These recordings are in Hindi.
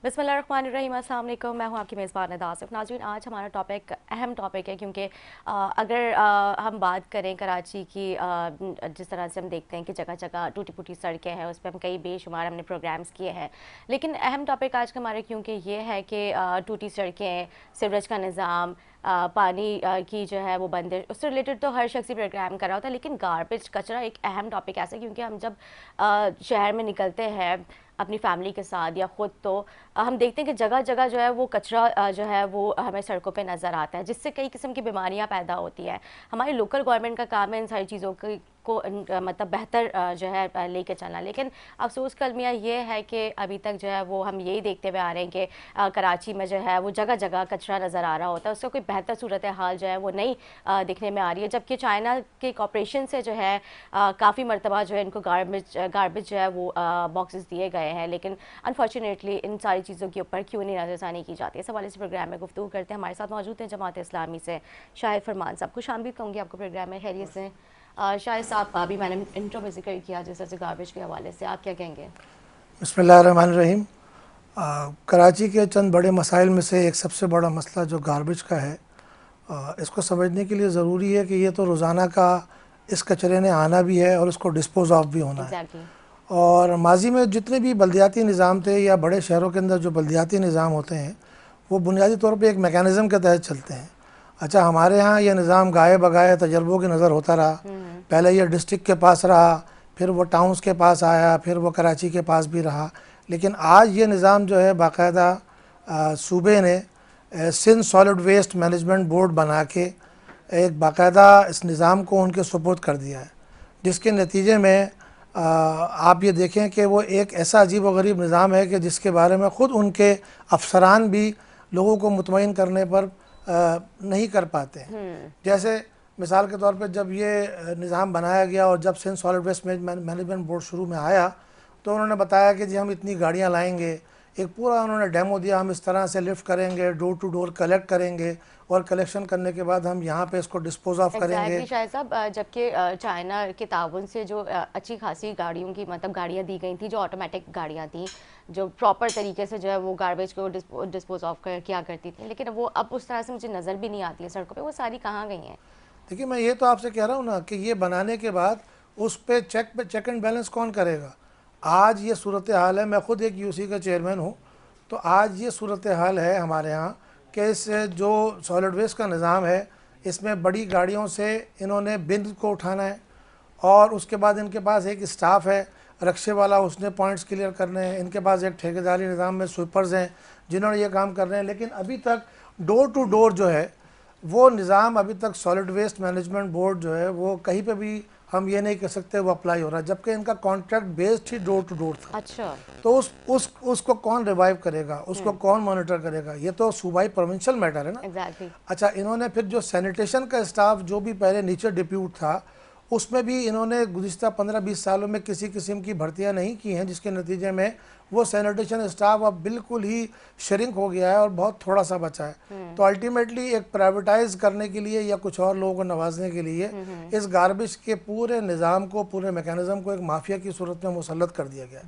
बिस्मिल्लाहिर्रहमानिर्रहीम, अस्सलाम वालेकुम। मैं हूं आपकी मेज़बान आसिफ। नाज़रीन, आज हमारा टॉपिक अहम टॉपिक है क्योंकि अगर हम बात करें कराची की, जिस तरह से हम देखते हैं कि जगह जगह टूटी फूटी सड़कें हैं, उस पर हम कई बेशुमार हमने प्रोग्राम्स किए हैं। लेकिन अहम टॉपिक आज का हमारा क्योंकि ये है कि टूटी सड़कें, सीवरेज का निज़ाम, पानी की जो है वो बंदिश, उससे रिलेटेड तो हर शख्स ही प्रोग्राम कर रहा होता है। लेकिन गार्बेज कचरा एक अहम टॉपिक ऐसा है क्योंकि हम जब शहर में निकलते हैं अपनी फैमिली के साथ या ख़ुद, तो हम देखते हैं कि जगह जगह जो है वो कचरा जो है वो हमें सड़कों पे नज़र आता है, जिससे कई किस्म की बीमारियां पैदा होती हैं। हमारी लोकल गवर्नमेंट का काम है इन सारी चीज़ों को मतलब बेहतर जो है लेके चलना। लेकिन अफसोस का अलमिया ये है कि अभी तक जो है वो हम यही देखते हुए आ रहे हैं कि कराची में जो है वो जगह जगह कचरा नज़र आ रहा होता है, उसका कोई बेहतर सूरत हाल जो है वो नहीं दिखने में आ रही है। जबकि चाइना के कॉपरेशन से जो है काफ़ी मरतबा जो है इनको गार्बेज जो है वो बॉक्सेस दिए गए हैं, लेकिन अनफॉर्चुनेटली इन सारी चीज़ों के ऊपर क्यों नहीं नज़रसानी की जाती है। इस हवाले से प्रोग्राम में गुफ्तगू करते हैं। हमारे साथ मौजूद हैं जमात इस्लामी से शाहिद फरमान साहब। खुश आमदीद कहूँगी आपको प्रोग्राम में। खैरियत से शाहिद साहब, अभी मैंने इंट्रो में जिक्र किया जिस तरह से गार्बेज के हवाले से, आप क्या कहेंगे? बिस्मिल्लाहिर्रहमानिर्रहीम। कराची के चंद बड़े मसाइल में से एक सबसे बड़ा मसला जो गार्बेज का है, इसको समझने के लिए ज़रूरी है कि ये तो रोज़ाना का इस कचरे ने आना भी है और इसको डिस्पोज़ ऑफ भी होना है। एग्जैक्टली। और माजी में जितने भी बल्दियाती निज़ाम थे या बड़े शहरों के अंदर जो बल्दियाती निज़ाम होते हैं वो बुनियादी तौर पे एक मेकैनिज़म के तहत चलते हैं। अच्छा, हमारे यहाँ यह निज़ाम गाए बगाए तजर्बों की नज़र होता रहा। पहले यह डिस्ट्रिक्ट के पास रहा, फिर वो टाउन्स के पास आया, फिर वो कराची के पास भी रहा। लेकिन आज ये निज़ाम जो है बाकायदा सूबे ने Sindh solid waste management board बना के एक बाकायदा इस निज़ाम को उनके सुपुर्द कर दिया है, जिसके नतीजे में आप ये देखें कि वो एक ऐसा अजीब व गरीब निज़ाम है कि जिसके बारे में ख़ुद उनके अफसरान भी लोगों को मुतमईन करने पर नहीं कर पाते हैं। जैसे मिसाल के तौर पे जब ये निज़ाम बनाया गया और जब Sindh solid waste management board शुरू में आया तो उन्होंने बताया कि जी हम इतनी गाड़ियाँ लाएंगे, एक पूरा उन्होंने डेमो दिया, हम इस तरह से लिफ्ट करेंगे, डोर टू डोर कलेक्ट करेंगे और कलेक्शन करने के बाद हम यहाँ पे इसको डिस्पोज ऑफ करेंगे। एग्जैक्टली शायद साहब, जबकि चाइना के ताउन से जो अच्छी खासी गाड़ियों की मतलब गाड़ियाँ दी गई थी, जो ऑटोमेटिक गाड़ियाँ थी, जो प्रॉपर तरीके से जो है वो गार्बेज को डिस्पोज ऑफ किया करती थी, लेकिन वो अब उस तरह से मुझे नज़र भी नहीं आती है सड़कों पे। वो सारी कहाँ गई हैं? देखिए, मैं ये तो आपसे कह रहा हूँ ना कि ये बनाने के बाद उस पे चेक एंड बैलेंस कौन करेगा। आज ये सूरत हाल है, मैं ख़ुद एक यूसी का चेयरमैन हूँ, तो आज ये सूरत हाल है हमारे यहाँ कि इस जो सॉलिड वेस्ट का निज़ाम है इसमें बड़ी गाड़ियों से इन्होंने बिन को उठाना है और उसके बाद इनके पास एक स्टाफ है रक्शे वाला, उसने पॉइंट्स क्लियर करने हैं। इनके पास एक ठेकेदारी निज़ाम में स्वीपर्स हैं जिन्होंने ये काम कर रहे हैं। लेकिन अभी तक डोर टू डोर जो है वो निज़ाम, अभी तक सॉलिड वेस्ट मैनेजमेंट बोर्ड जो है वो कहीं पे भी हम ये नहीं कह सकते वो अप्लाई हो रहा है, जबकि इनका कॉन्ट्रैक्ट बेस्ड ही डोर टू डोर था। अच्छा। तो उसको कौन रिवाइव करेगा, उसको कौन मॉनिटर करेगा? ये तो सूबाई प्रोविंशियल मैटर है ना। एग्जैक्टली। अच्छा, इन्होंने फिर जो सैनिटेशन का स्टाफ जो भी पहले नीचे डिप्यूट था उसमें भी इन्होंने गुज़िश्ता 15-20 सालों में किसी किस्म की भर्तियां नहीं की हैं, जिसके नतीजे में वो सैनिटेशन स्टाफ अब बिल्कुल ही श्रिंक हो गया है और बहुत थोड़ा सा बचा है। तो अल्टीमेटली एक प्राइवेटाइज करने के लिए या कुछ और लोगों को नवाजने के लिए इस गार्बेज के पूरे निज़ाम को, पूरे मैकेनिज़्म को एक माफिया की सूरत में मुसल्लत कर दिया गया,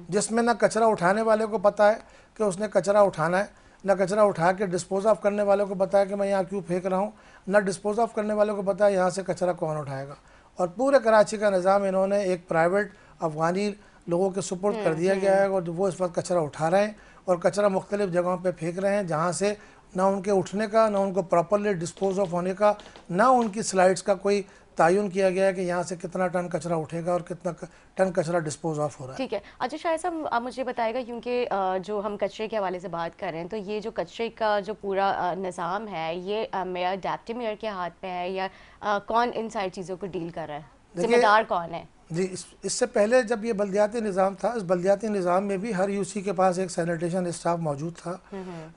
जिसमें ना कचरा उठाने वाले को पता है कि उसने कचरा उठाना है, ना कचरा उठा के डिस्पोज ऑफ करने वाले को पता है कि मैं यहाँ क्यों फेंक रहा हूँ, ना डिस्पोज ऑफ करने वाले को पता है यहाँ से कचरा कौन उठाएगा। और पूरे कराची का निज़ाम इन्होंने एक प्राइवेट अफ़गानी लोगों के सुपुर्द कर दिया गया है और वो इस वक्त कचरा उठा रहे हैं और कचरा मुख्तलिफ़ जगहों पे फेंक रहे हैं, जहाँ से ना उनके उठने का, ना उनको प्रॉपरली डिस्पोज ऑफ होने का, ना उनकी स्लाइड्स का कोई तयन किया गया है कि यहाँ से कितना टन कचरा उठेगा और कितना टन कचरा डिस्पोज ऑफ हो रहा है। ठीक है। अच्छा शायद साहब, आप मुझे बताएगा क्योंकि जो हम कचरे के हवाले से बात कर रहे हैं, तो ये जो कचरे का जो पूरा निज़ाम है ये मेयर डेप्टी मेयर के हाथ में है या कौन इन सारी चीज़ों को डील कर रहा है? जिम्मेदार कौन है? जी, इससे पहले जब ये बल्दियाती निज़ाम था, इस बल्दियाती निज़ाम में भी हर यूसी के पास एक सैनिटेशन स्टाफ मौजूद था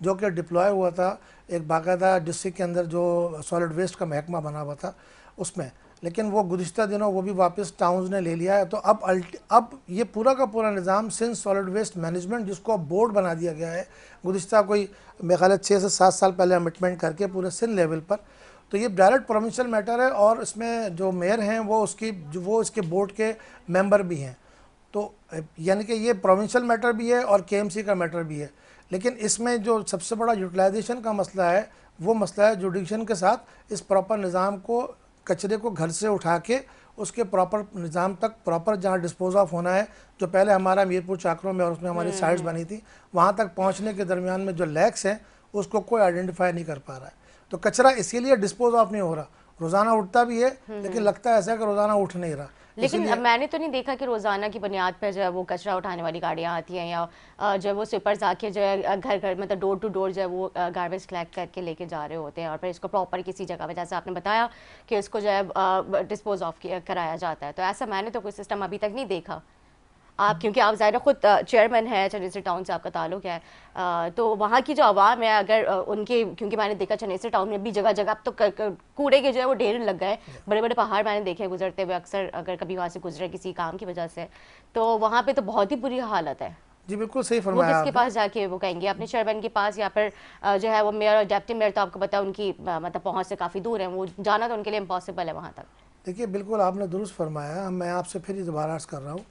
जो कि डिप्लॉय हुआ था एक बाकायदा डिस्ट्रिक्ट के अंदर जो सॉलिड वेस्ट का महकमा बना हुआ था उसमें। लेकिन वो गुज़िश्ता दिनों वो भी वापस टाउन्स ने ले लिया है। तो अब ये पूरा का पूरा निज़ाम सिंध सॉलिड वेस्ट मैनेजमेंट, जिसको अब बोर्ड बना दिया गया है गुज़िश्ता कोई मेरे ख्याल 6 से 7 साल पहले अमिटमेंट करके पूरे सिंध लेवल पर, तो ये डायरेक्ट प्रोविंशियल मैटर है और इसमें जो मेयर हैं वो वो इसके बोर्ड के मेंबर भी हैं। तो यानी कि ये प्रोविंशियल मैटर भी है और केएमसी का मैटर भी है। लेकिन इसमें जो सबसे बड़ा यूटिलाइजेशन का मसला है वो मसला है जुडिक्शन के साथ इस प्रॉपर निज़ाम को, कचरे को घर से उठा के उसके प्रॉपर निज़ाम तक प्रॉपर जहाँ डिस्पोज ऑफ होना है, जो पहले हमारा मीरपुर चाकरों में और उसमें हमारी साइट्स बनी थी, वहाँ तक पहुँचने के दरमियान में जो लैक्स हैं उसको कोई आइडेंटिफाई नहीं कर पा रहा है। तो कचरा इसीलिए डिस्पोज ऑफ नहीं हो रहा, रोज़ाना उठता भी है लेकिन लगता है ऐसा है कि रोज़ाना उठ नहीं रहा। लेकिन मैंने तो नहीं देखा कि रोजाना की बुनियाद पर जो है वो कचरा उठाने वाली गाड़ियाँ आती हैं या जो है वो स्वीपर्स आके जो है घर घर मतलब डोर टू डोर जो है वो गार्बेज कलेक्ट करके लेके जा रहे होते हैं और फिर इसको प्रॉपर किसी जगह पे, जैसे आपने बताया कि इसको जो है डिस्पोज ऑफ कराया जाता है। तो ऐसा मैंने तो कोई सिस्टम अभी तक नहीं देखा। आप क्योंकि आप ज़ाहिर खुद चेयरमैन है, चनेसर टाउन से आपका ताल्लुक है, तो वहाँ की जो आवाम है अगर उनके, क्योंकि मैंने देखा चनेसर टाउन में भी जगह जगह अब तो कूड़े के जो है वो ढेर लग गए, बड़े बड़े पहाड़ मैंने देखे गुजरते हुए अक्सर, अगर कभी वहाँ से गुजरे किसी काम की वजह से, तो वहाँ पे तो बहुत ही बुरी हालत है। जी बिल्कुल सही वो फरमाया किसके आपने। पास जाके वो कहेंगे, अपने चेयरमैन के पास या फिर जो है वो मेयर और डेप्टी मेयर, तो आपको पता है उनकी मतलब पहुँच से काफ़ी दूर है, वो जाना तो उनके लिए इम्पॉसिबल है वहाँ तक। देखिए बिल्कुल आपने दुरुस्त फरमाया। मैं आपसे फिर दोबारा अर्ज़ कर रहा हूँ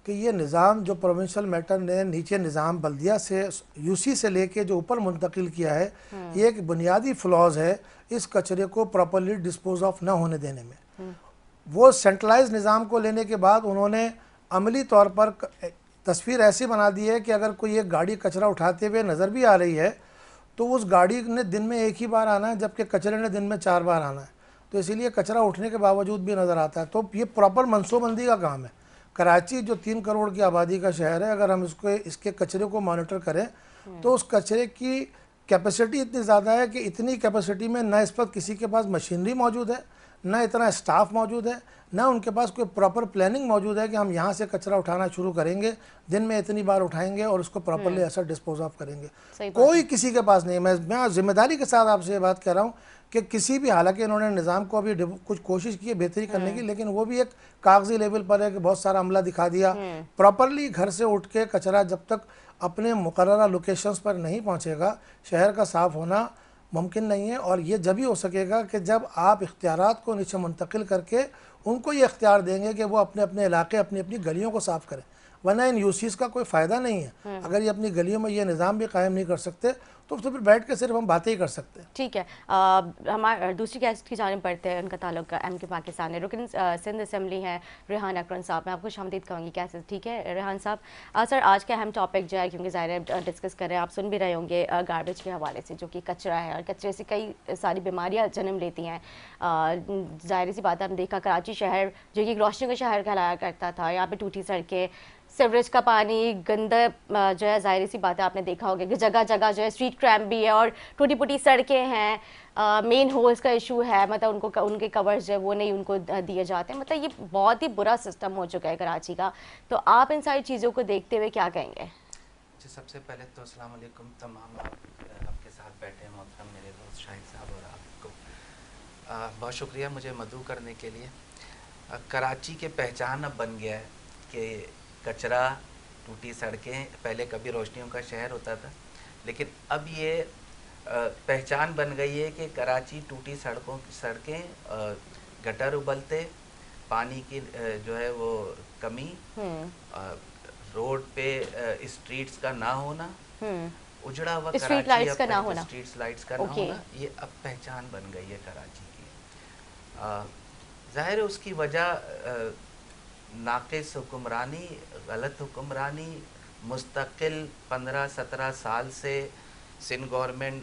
कि ये निज़ाम जो प्रोविंशियल मैटर ने नीचे निज़ाम बल्दिया से यूसी से लेके जो ऊपर मुंतकिल किया है, ये एक बुनियादी फ्लॉज है इस कचरे को प्रॉपरली डिस्पोज ऑफ ना होने देने में। वो सेंट्रलाइज निज़ाम को लेने के बाद उन्होंने अमली तौर पर तस्वीर ऐसी बना दी है कि अगर कोई एक गाड़ी कचरा उठाते हुए नज़र भी आ रही है तो उस गाड़ी ने दिन में एक ही बार आना है, जबकि कचरे ने दिन में 4 बार आना है। तो इसीलिए कचरा उठने के बावजूद भी नज़र आता है। तो ये प्रॉपर मनसूबबंदी का काम है। कराची जो 3 करोड़ की आबादी का शहर है, अगर हम इसके कचरे को मॉनिटर करें तो उस कचरे की कैपेसिटी इतनी ज़्यादा है कि इतनी कैपेसिटी में न इस पर किसी के पास मशीनरी मौजूद है, न इतना स्टाफ मौजूद है, न उनके पास कोई प्रॉपर प्लानिंग मौजूद है कि हम यहाँ से कचरा उठाना शुरू करेंगे, दिन में इतनी बार उठाएंगे और उसको प्रॉपरली ऐसा डिस्पोज ऑफ करेंगे। कोई किसी के पास नहीं है। मैं जिम्मेदारी के साथ आपसे ये बात कह रहा हूँ कि किसी भी, हालांकि इन्होंने निज़ाम को अभी कुछ कोशिश की है बेहतरी करने की, लेकिन वो भी एक कागजी लेवल पर है कि बहुत सारा अमला दिखा दिया। प्रॉपरली घर से उठ के कचरा जब तक अपने मुकर्ररा लोकेशंस पर नहीं पहुँचेगा, शहर का साफ़ होना मुमकिन नहीं है। और ये जब ही हो सकेगा कि जब आप इख्तियारात को नीचे मुंतकिल करके उनको ये इख्तियार देंगे कि वो अपने अपने इलाके, अपनी अपनी गलियों को साफ़ करें। वरना इन यूसीज़ का कोई फ़ायदा नहीं है। अगर ये अपनी गलियों में ये निज़ाम भी कायम नहीं कर सकते तो फिर बैठ के सिर्फ हम बातें ही कर सकते हैं। ठीक है, हमारे दूसरी गेस्ट की जानिब पढ़ते हैं, उनका ताल्लुक एमके पाकिस्तान है, रुकन सिंध असम्बली हैं रेहान अकरम साहब। मैं आपको खुशामदीद कहूँगी। कैसे, ठीक है रेहान साहब? सर, आज का अहम टॉपिक जो है, क्योंकि ज़ाहिर डिस्कस कर रहे हैं, आप सुन भी रहे होंगे गार्बेज के हवाले से, जो कि कचरा है और कचरे से कई सारी बीमारियाँ जन्म लेती हैं। ज़ाहिर सी बात है, हमने देखा कराची शहर जो कि रोशनी का शहर कहलाया करता था, यहाँ पे टूटी सड़कें, सीवरेज का पानी, गंदा जो है, ज़ाहिर सी बात है आपने देखा होगा कि जगह जगह जो है स्ट्रीट क्रैम्प भी है और टूटी फूटी सड़कें हैं, मेन होल्स का इशू है, मतलब उनको उनके कवर्स जो है वो नहीं उनको दिए जाते हैं। मतलब ये बहुत ही बुरा सिस्टम हो चुका है कराची का। तो आप इन सारी चीज़ों को देखते हुए क्या कहेंगे? जी, सबसे पहले तो अस्सलाम वालेकुम तमाम आपके साथ बैठे मोहतरम मेरे दोस्त शाहिद साहब और आपको बहुत शुक्रिया मुझे मदऊ करने के लिए। कराची के पहचान अब बन गया है कि कचरा, टूटी सड़कें, पहले कभी रोशनियों का शहर होता था, लेकिन अब ये पहचान बन गई है कि कराची टूटी सड़कें, गटर उबलते, पानी की जो है वो कमी, रोड पे स्ट्रीट्स का ना होना, उजड़ा हुआ स्ट्रीट कराची, लाइट्स का ना होना, स्ट्रीट लाइट्स का ना होना, ये अब पहचान बन गई है कराची की। जाहिर है उसकी वजह नाक़िस हुक्मरानी, गलत हुक्मरानी, मुस्तकिल 15-17 साल से सिंध गवर्नमेंट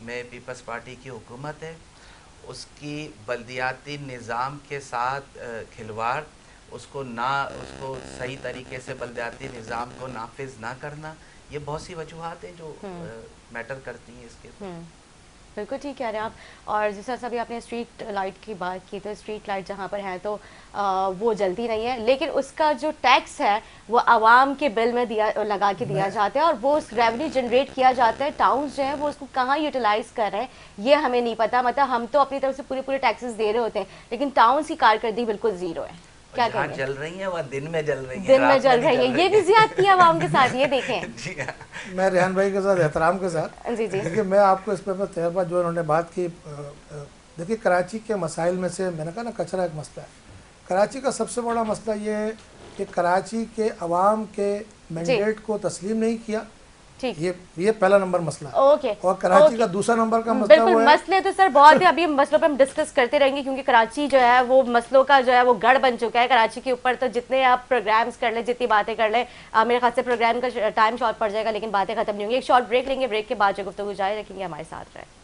में पीपल्स पार्टी की हुकूमत है, उसकी बल्दियाती निज़ाम के साथ खिलवाड़, उसको सही तरीके से बल्दियाती निज़ाम को नाफिज ना करना, ये बहुत सी वजूहात हैं जो मैटर करती हैं इसके। बिल्कुल ठीक कह रहे हैं आप। और जिस तरह से अभी आपने स्ट्रीट लाइट की बात की, तो स्ट्रीट लाइट जहाँ पर है तो वो जलती नहीं है, लेकिन उसका जो टैक्स है वो आवाम के बिल में लगा के दिया जाता है और वो रेवेन्यू जनरेट किया जाता है। टाउन्स जो है वो उसको कहाँ यूटिलाइज कर रहे हैं ये हमें नहीं पता। मतलब हम तो अपनी तरफ से पूरे टैक्सेस दे रहे होते हैं, लेकिन टाउन्स की कारकर्दगी बिल्कुल ज़ीरो है। क्या कहेंगे? जल रही है वह दिन में जल रही है, दिन में जल रही है, ये भी ज़्यादती है आवाम के साथ, ये देखें। जी हाँ। मैं रेहान भाई के साथ एहतराम के साथ जी जी देखिए, मैं आपको इस पर तजर्बा जो इन्होंने बात की, देखिए कराची के मसाइल में से मैंने कहा ना कचरा एक मसला है। कराची का सबसे बड़ा मसला ये है कि कराची के अवाम के मैंडेट को तस्लीम नहीं किया ठीक। ये पहला नंबर मसला है। ओके। और कराची का दूसरा नंबर का मसला वो बिल्कुल, है, मसले तो सर बहुत है, अभी हम मसलों पे हम डिस्कस करते रहेंगे क्योंकि कराची जो है वो मसलों का जो है वो गढ़ बन चुका है। कराची के ऊपर तो जितने आप प्रोग्राम्स कर ले, जितनी बातें कर ले, मेरे ख्याल से प्रोग्राम का टाइम शॉर्ट पड़ जाएगा, लेकिन बातें खत्म नहीं होंगी। एक शॉर्ट ब्रेक लेंगे, ब्रेक के बाद जो गुफ्तगू जारी रखेंगे, हमारे साथ रहे।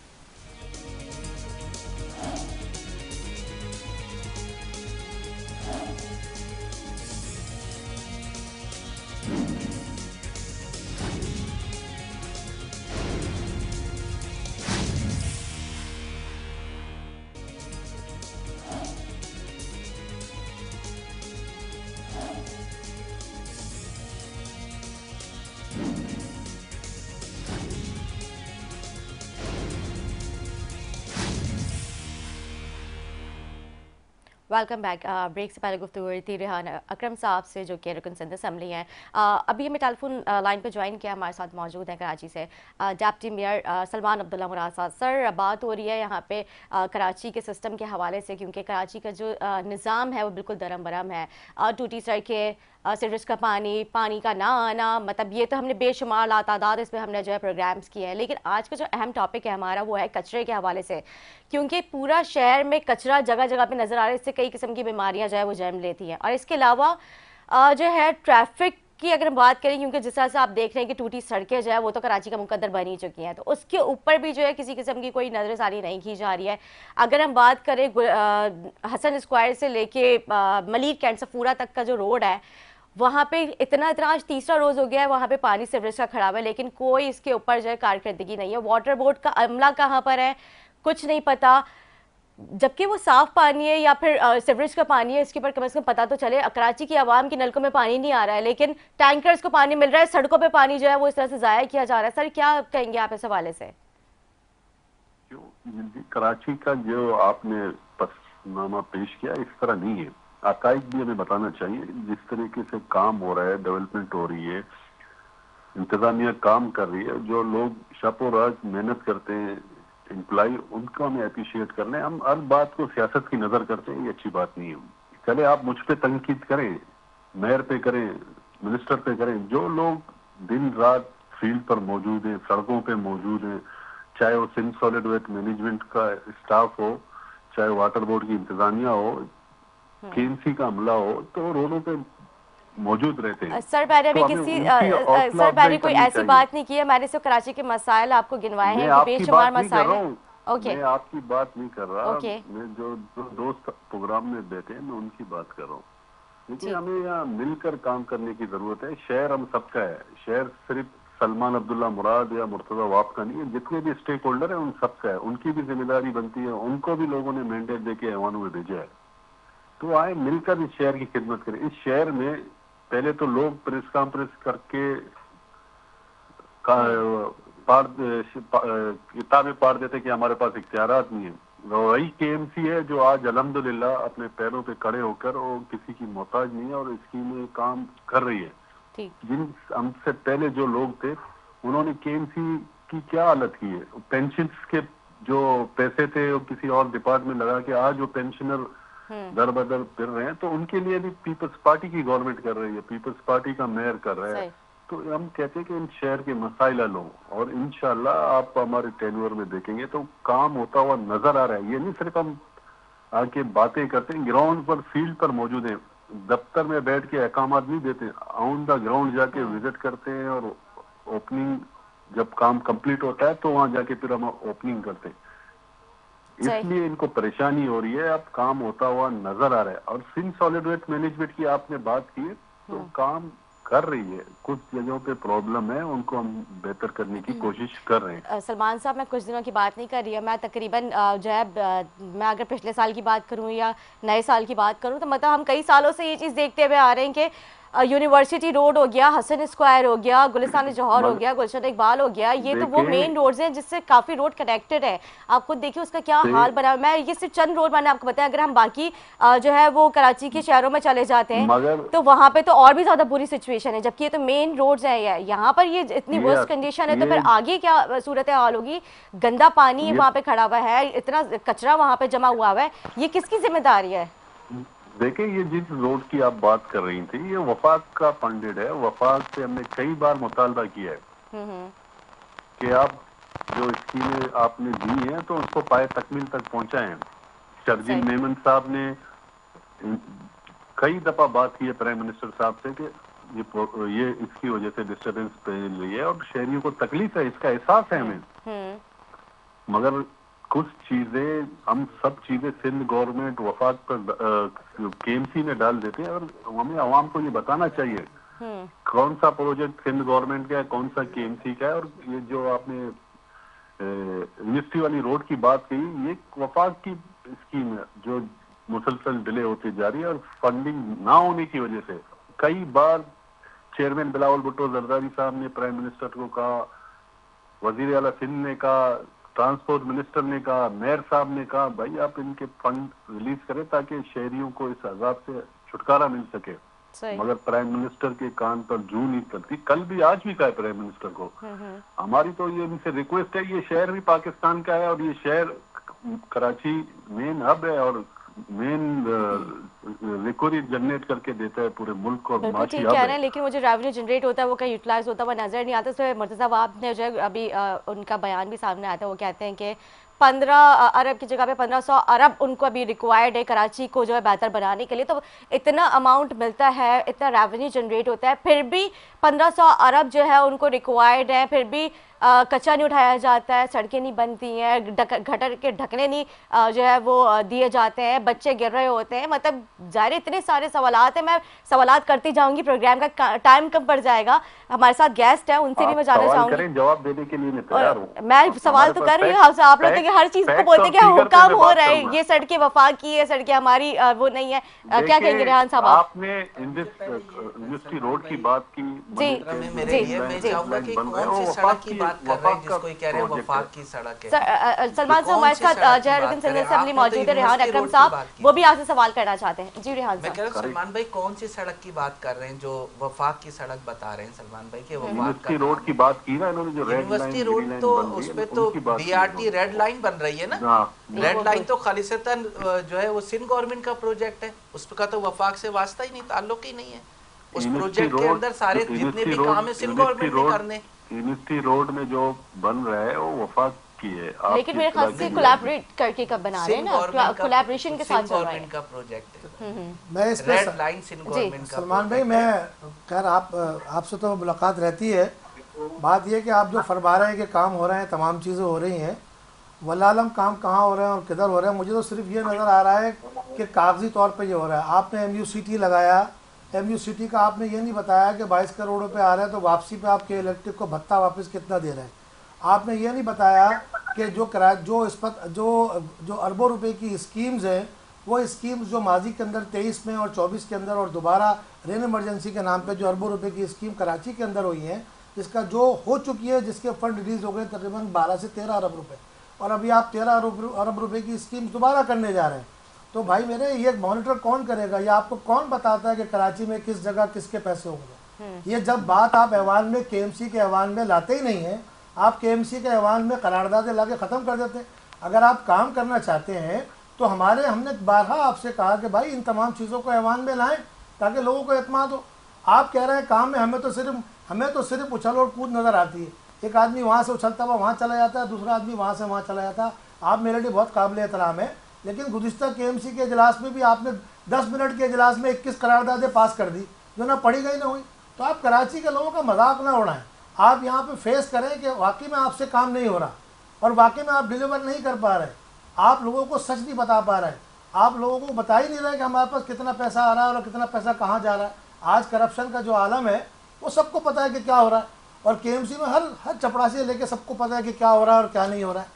Welcome back. ब्रेक से पहले गुफ्तगू हुई थी रेहान अकरम साहब से, जो कि रुकन सिंध असम्बली हैं। अभी हमें टेलीफोन लाइन पे ज्वाइन किया, हमारे साथ मौजूद हैं कराची से डिप्टी मेयर सलमान अब्दुल्ला मुराद साहब। सर, बात हो रही है यहाँ पे कराची के सिस्टम के हवाले से, क्योंकि कराची का जो निज़ाम है वो बिल्कुल दरम बरम है। टूटी सड़कें, सीवरेज का पानी का ना आना, मतलब ये तो हमने बेशुमार लातादाद इसमें हमने जो है प्रोग्राम्स किए हैं। लेकिन आज का जो अहम टॉपिक है हमारा वो है कचरे के हवाले से, क्योंकि पूरा शहर में कचरा जगह जगह पे नज़र आ रहा है। इससे कई किस्म की बीमारियां जो है वो जन्म लेती हैं। और इसके अलावा जो है ट्रैफिक की अगर हम बात करें, क्योंकि जिस तरह से आप देख रहे हैं कि टूटी सड़कें जो है वो तो कराची का मुकद्दर बन ही चुकी हैं, तो उसके ऊपर भी जो है किसी किस्म की कोई नज़रसानी नहीं की जा रही है। अगर हम बात करें हसन स्क्वायर से लेके मलिक कैंट सफूरा तक का जो रोड है, वहाँ पे इतना आज तीसरा रोज हो गया है, वहाँ पे पानी सीवरेज का खराब है, लेकिन कोई इसके ऊपर जो है कारकर्दगी नहीं है। वाटर बोर्ड का अमला कहाँ पर है कुछ नहीं पता, जबकि वो साफ पानी है या फिर सीवरेज का पानी है, इसके ऊपर कम से कम पता तो चले। कराची की आवाम की नलकों में पानी नहीं आ रहा है, लेकिन टैंकर्स को पानी मिल रहा है, सड़कों पे पानी जो है वो इस तरह से ज़ाया किया जा रहा है। सर, क्या कहेंगे आप इस हवाले से? कराची का जो आपने पसनामा पेश किया इस तरह नहीं है, हकाइक भी हमें बताना चाहिए। जिस तरीके से काम हो रहा है, डेवलपमेंट हो रही है, इंतजामिया काम कर रही है, जो लोग शपो रात मेहनत करते हैं एम्प्लॉय, उनको हमें अप्रिशिएट करना है। हम हर बात को सियासत की नजर करते हैं, ये अच्छी बात नहीं है। चले आप मुझ पे तनकीद करें, मेयर पे करें, मिनिस्टर पे करें, जो लोग दिन रात फील्ड पर मौजूद हैं, सड़कों पे मौजूद हैं, चाहे वो सिंध सॉलिड वेस्ट मैनेजमेंट का स्टाफ हो, चाहे वाटर बोर्ड की इंतजामिया हो, केएमसी का अमला हो, तो रोडों पे मौजूद रहते हैं। सर, मैंने भी सर मैंने कोई ऐसी बात नहीं की है, मैंने सिर्फ कराची के मसाइल आपको गिनवाए हैं कि बेशुमार मसाइल। ओके, मैं आपकी बात नहीं कर रहा, मैं जो दोस्त प्रोग्राम में बैठे हैं मैं उनकी बात कर रहा हूँ। लेकिन हमें यहाँ मिलकर काम करने की जरूरत है। शहर हम सबका है, शहर सिर्फ सलमान अब्दुल्ला मुराद या मुर्तजा वाप का नहीं है, जितने भी स्टेक होल्डर है उन सबका है, उनकी भी जिम्मेदारी बनती है। उनको भी लोगों ने मैंडेट देके ऐवानों में भेजा है, तो आए मिलकर इस शहर की खिदमत करें। इस शहर में पहले तो लोग प्रेस कॉन्फ्रेंस करके किताबें पाड़ देते कि हमारे पास इख्तियारात नहीं है। वही केएमसी है जो आज अल्हम्दुलिल्लाह अपने पैरों पे खड़े होकर और किसी की मोहताज नहीं है और स्कीमें काम कर रही है। जिन हमसे पहले जो लोग थे उन्होंने केएमसी की क्या हालत की है, पेंशन के जो पैसे थे वो किसी और डिपार्टमेंट लगा के आज वो पेंशनर दर बदर फिर रहे हैं, तो उनके लिए भी पीपल्स पार्टी की गवर्नमेंट कर रही है, पीपल्स पार्टी का मेयर कर रहा है। तो हम कहते हैं कि इन शहर के मसाइल हल हों, और इंशाल्लाह आप हमारे टेन्योर में देखेंगे तो काम होता हुआ नजर आ रहा है। ये नहीं सिर्फ हम आके बातें करते हैं, ग्राउंड पर फील्ड पर मौजूद हैं, दफ्तर में बैठ के अहकामात नहीं देते, ऑन द ग्राउंड जाके विजिट करते हैं, और ओपनिंग जब काम कंप्लीट होता है तो वहां जाके फिर हम ओपनिंग करते हैं। इसलिए इनको परेशानी हो रही है, अब काम होता हुआ नजर आ रहा है। और सिंध सॉलिड वेस्ट मैनेजमेंट की आपने बात की है, तो काम कर रही है, कुछ जगहों पे प्रॉब्लम है, उनको हम बेहतर करने की कोशिश कर रहे हैं। सलमान साहब, मैं कुछ दिनों की बात नहीं कर रही है, मैं तकरीबन जो है मैं अगर पिछले साल की बात करूं या नए साल की बात करूं, तो मतलब हम कई सालों से ये चीज़ देखते हुए आ रहे हैं कि यूनिवर्सिटी रोड हो गया, हसन स्क्वायर हो गया, गुलिस्तान जौहर हो गया, गुलशन इकबाल हो गया, ये तो वो मेन रोड्स हैं जिससे काफी रोड कनेक्टेड है। आप खुद देखिए उसका क्या हाल बना। मैं ये सिर्फ चंद रोड मैंने आपको बताया, अगर हम बाकी जो है वो कराची के शहरों में चले जाते हैं तो वहाँ पे तो और भी ज्यादा बुरी सिचुएशन है, जबकि ये तो मेन रोड्स है। यहाँ पर ये इतनी वर्स्ट कंडीशन है, तो फिर आगे क्या सूरत हाल होगी? गंदा पानी वहाँ पे खड़ा हुआ है, इतना कचरा वहाँ पे जमा हुआ है, ये किसकी जिम्मेदारी है? देखिए, ये जिस रोड की आप बात कर रही थी, ये वफाक का फंडेड है। वफाक से हमने कई बार मुतालबा किया है कि आप जो स्कीमें आपने दी हैं तो उसको पाए तकमील तक पहुंचाएं। शर्जील मेमन साहब ने कई दफा बात की है प्राइम मिनिस्टर साहब से कि ये इसकी वजह से डिस्टर्बेंस फैल रही है और शहरियों को तकलीफ है, इसका एहसास है हमें। मगर कुछ चीजें, हम सब चीजें सिंध गवर्नमेंट वफाक पर केएमसी में डाल देते हैं और हमें आवाम को ये बताना चाहिए कौन सा प्रोजेक्ट सिंध गवर्नमेंट का है, कौन सा केएमसी का है। और ये जो आपने यूनिवर्सिटी वाली रोड की बात कही, ये वफाक की स्कीम है जो मुसलसल डिले होती जा रही है और फंडिंग ना होने की वजह से कई बार चेयरमैन बिलावल भुट्टो जरदारी साहब ने प्राइम मिनिस्टर को कहा, वजीर आला सिंध ने कहा, ट्रांसपोर्ट मिनिस्टर ने कहा, मेयर साहब ने कहा, भाई आप इनके फंड रिलीज करें ताकि शहरियों को इस अजाब से छुटकारा मिल सके। मगर प्राइम मिनिस्टर के कान पर जू नहीं करती। कल भी आज भी कहा है प्राइम मिनिस्टर को। हमारी तो ये इनसे रिक्वेस्ट है, ये शहर भी पाकिस्तान का है और ये शहर कराची मेन हब है और मेन रिकवरी जनरेट करके देता है पूरे मुल्क को। बिल्कुल ठीक कह रहे हैं, लेकिन वो जो रेवेन्यू जनरेट होता है वो कहीं यूटिलाइज होता हुआ नजर नहीं आता। तो मुर्तज़ा वहाब ने जो है अभी उनका बयान भी सामने आया था, वो कहते हैं कि 15 अरब की जगह पे 1500 अरब उनको अभी रिक्वायर्ड है कराची को जो है बेहतर बनाने के लिए। तो इतना अमाउंट मिलता है, इतना रेवेन्यू जनरेट होता है, फिर भी 1500 अरब जो है उनको रिक्वायर्ड है, फिर भी कचरा नहीं उठाया जाता है, सड़कें नहीं बनती हैं, गटर के ढकने नहीं जो है वो दिए जाते हैं, बच्चे गिर रहे होते हैं। मतलब जाहिर इतने सारे सवालात हैं, मैं सवालात करती जाऊंगी, प्रोग्राम का टाइम कम पड़ जाएगा। हमारे साथ गेस्ट है, उनसे भी मैं जानना चाहूंगी। जवाब देने के लिए मैं तैयार हूं। मैं सवाल तो कर रही हूँ आपसे, आप लोग हर चीज को बोलते हैं कि हुकाम हो रहा है, ये सड़कें वफाक की है, सड़कें हमारी वो नहीं है। क्या कहेंगे रेहान साहब? आपने यूनिवर्सिटी रोड की बात की जी मेरे लिए मैं चाहूंगा कि कौन सी सड़क की बात कर रहे हैं जिसको कह रहे हैं वफाक की सड़क है। सलमान साहब हमारे साथ जहरुद्दीन सिंध असेंबली मौजूद है, रेहान अकरम साहब वो भी आपसे सवाल करना चाहते हैं। जी रेहान मैं कह रहा हूं सलमान भाई कौन सी सड़क की बात कर रहे हैं जो वफाक की सड़क बता रहे हैं सलमान भाई के? यूनिवर्सिटी रोड की बात की ना इन्होंने, जो यूनिवर्सिटी रोड तो उसपे तो बीआरटी रेड लाइन बन रही है ना। रेड लाइन तो खालिसतन जो है वो सिंध गवर्नमेंट का प्रोजेक्ट है, उसका तो वफाक से वास्ता ही नहीं, ताल्लुक ही नहीं है। उस प्रोजेक्ट के अंदर सारे जितने भी काम है सिंध गवर्नमेंट ने करने। यूनिवर्सिटी रोड में जो बन रहा है वो वफाक की है, लेकिन मेरे ख्याल से कोलैबोरेट करके कब बना रहे हैं ना, कोलैबोरेशन के साथ चल रहा है का प्रोजेक्ट है। मैं इस पे रेड लाइन सिंध गवर्नमेंट का। सलमान भाई मैं खैर आपसे तो मुलाकात रहती है, बात यह कि आप जो फरमा रहे हैं कि काम हो रहे हैं, तमाम चीज़ें हो रही हैं, वल्लालम काम कहाँ हो रहे हैं और किधर हो रहे हैं, मुझे तो सिर्फ ये नज़र आ रहा है कि कागजी तौर पे ये हो रहा है। आपने MUCT लगाया, MUCT का आपने ये नहीं बताया कि 22 करोड़ रुपए आ रहे हैं तो वापसी पे आपके इलेक्ट्रिक को भत्ता वापस कितना दे रहे हैं। आपने ये नहीं बताया कि जो अरबों रुपए की स्कीम्स हैं, वो स्कीम्स जो माजी के अंदर 23 में और 24 के अंदर और दोबारा रेन इमरजेंसी के नाम पे जो अरबों रुपए की स्कीम कराची के अंदर हुई है, जिसका जो हो चुकी है, जिसके फंड रिलीज़ हो गए तकरीबन 12 से 13 अरब रुपए, और अभी आप 13 अरब रुपए की स्कीम दोबारा करने जा रहे हैं। तो भाई मेरे ये मॉनिटर कौन करेगा? या आपको कौन बताता है कि कराची में किस जगह किसके पैसे होंगे? ये जब बात आप ऐवान में KMC के ऐवान में लाते ही नहीं हैं, आप KMC के ऐवान में करारदादें ला के ख़त्म कर देते हैं। अगर आप काम करना चाहते हैं तो हमने बारहा आपसे कहा कि भाई इन तमाम चीज़ों को ऐवान में लाएं ताकि लोगों को एतमाद हो। आप कह रहे हैं काम में हमें तो सिर्फ उछल और कूद नज़र आती है। एक आदमी वहाँ से उछलता हुआ वहाँ चला जाता है, दूसरा आदमी वहाँ से वहाँ चला जाता है। आप मेरे लिए बहुत काबिल एहतराम है, लेकिन गुज़िश्ता KMC के इजलास में भी आपने 10 मिनट के इजलास में 21 करारदादें पास कर दी जो ना पढ़ी गई ना हुई। तो आप कराची के लोगों का मजाक ना उड़ाएं, आप यहाँ पे फेस करें कि वाकई में आपसे काम नहीं हो रहा और वाकई में आप डिलीवर नहीं कर पा रहे, आप लोगों को सच नहीं बता पा रहे, आप लोगों को बता ही नहीं रहे कि हमारे पास कितना पैसा आ रहा है और कितना पैसा कहाँ जा रहा है। आज करप्शन का जो आलम है वो सबको पता है कि क्या हो रहा है, और KMC में हर चपरासी से लेके सबको पता है कि क्या हो रहा है और क्या नहीं हो रहा है।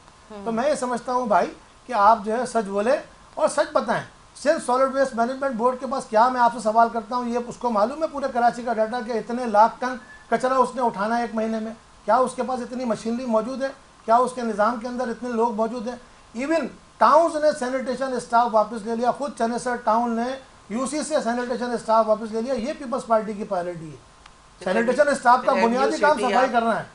तो मैं ये समझता हूँ भाई कि आप जो है सच बोले और सच बताएं। सिर्फ सॉलिड वेस्ट मैनेजमेंट बोर्ड के पास क्या, मैं आपसे सवाल करता हूँ, ये उसको मालूम है पूरे कराची का डाटा कि इतने लाख टन कचरा उसने उठाना है एक महीने में? क्या उसके पास इतनी मशीनरी मौजूद है? क्या उसके निज़ाम के अंदर इतने लोग मौजूद हैं? इवन टाउन्स ने सैनिटेशन स्टाफ वापस ले लिया, खुद चनेसर टाउन ने UC से सैनिटेशन स्टाफ वापस ले लिया। ये पीपल्स पार्टी की प्रायोरिटी है। सैनिटेशन स्टाफ का बुनियादी काम सफाई करना है।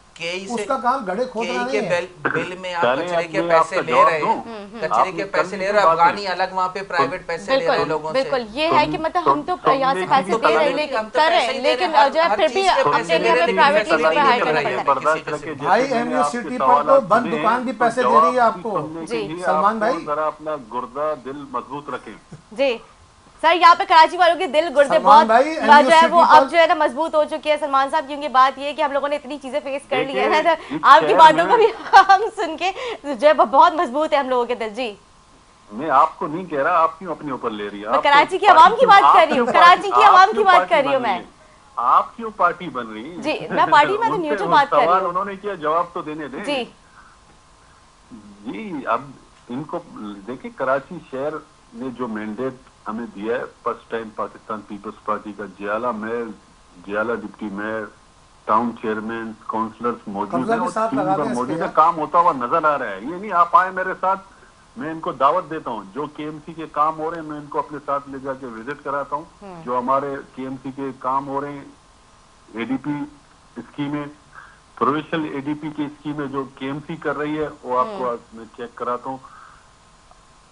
उसका काम गड्ढे खोदना नहीं है। बिल में आप कचरे के पैसे ले रहे हैं, कचरे के पैसे ले रहे हैं, अफगानी अलग वहाँ पे प्राइवेट पैसे ले रहे हैं लोगों से। बिल्कुल, ये है कि मतलब हम तो यहाँ से पैसे दे रहे हैं लेकिन जो है फिर भी अपने लिए हमें प्राइवेट चीजों पे हायर करना पड़ता है। भाई एमयू सिटी पर तो बंद दुकान भी पैसे दे रही है आपको। जी सलमान भाई, जरा अपना गुर्दा दिल मजबूत रखें। जी सर, यहाँ पे कराची वालों के दिल गुर्दे बहुत जो है वो अब जो है ना मजबूत हो चुके हैं सलमान साहब, क्योंकि बात ये है कि हम लोगों ने इतनी चीजें फेस कर ली है ना, तो आपकी बातों को भी हम सुन के जो है बहुत मजबूत है हम लोगों के दिल। जी मैं आपको नहीं कह रहा, आप क्यों अपने ऊपर ले रही है? मैं कराची की आवाम की बात कर रही हूँ, कराची की आवाम की बात कर रही हूँ मैं। आप क्यों पार्टी बन रही है? जी मैं पार्टी में तो न्यूट्रल बात कर रही हूँ। उन्होंने किया, जवाब तो देने दें। जी जी अब इनको देखिए, कराची शहर ने जो मैंडेट हमें दिया है, first time Pakistan peoples Party का जियाला मेयर, जियाला deputy mayor, town chairman, councillors मौजूद है और टीम पर मौजूद है, काम होता हुआ नजर आ रहा है। ये नहीं आप आए मेरे साथ, मैं इनको दावत देता हूँ, जो केएमसी के काम हो रहे हैं मैं इनको अपने साथ ले जाके विजिट कराता हूँ। जो हमारे केएमसी के काम हो रहे हैं, एडीपी स्कीमें, प्रोविंशियल एडीपी की स्कीमें जो केएमसी कर रही है, वो आपको मैं चेक कराता हूँ।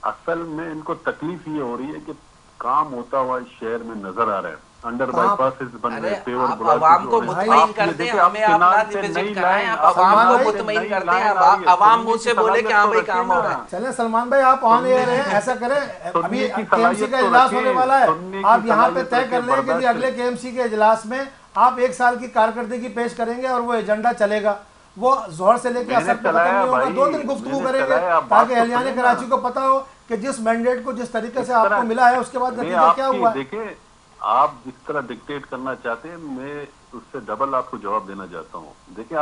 असल में इनको तकलीफ ये हो रही है कि काम होता हुआ शहर में नजर आ रहा है, अंडर बाईपासेस बन रहे हैं, पेवर ब्लॉक, आवाम को मुतमईन करते हैं, हमें आप ना विजिट कराएं, आप आवाम को मुतमईन करते हैं, आवाम मुझसे बोले कि हाँ भाई काम हो रहा है। चले सलमान भाई, आप ऑन एयर हैं, ऐसा करें, अभी केएमसी का इजलास होने वाला है, आप यहाँ पे तय कर लें कि अगले केएमसी के इजलास में आप 1 साल की कारकर्दगी पेश करेंगे और वो एजेंडा चलेगा, वो जोहर से लेकर असर तक नहीं होगा, 2 दिन गुफ्तगू करेंगे ताकि अहलियाने कराची को पता हो कि जिस मैंडेट को जिस तरीके से आपको मिला है उसके बाद नतीजा क्या हुआ। देखिए आप जिस तरह डिक्टेट करना चाहते हैं, मैं उससे डबल आपको जवाब देना चाहता हूँ। देखिए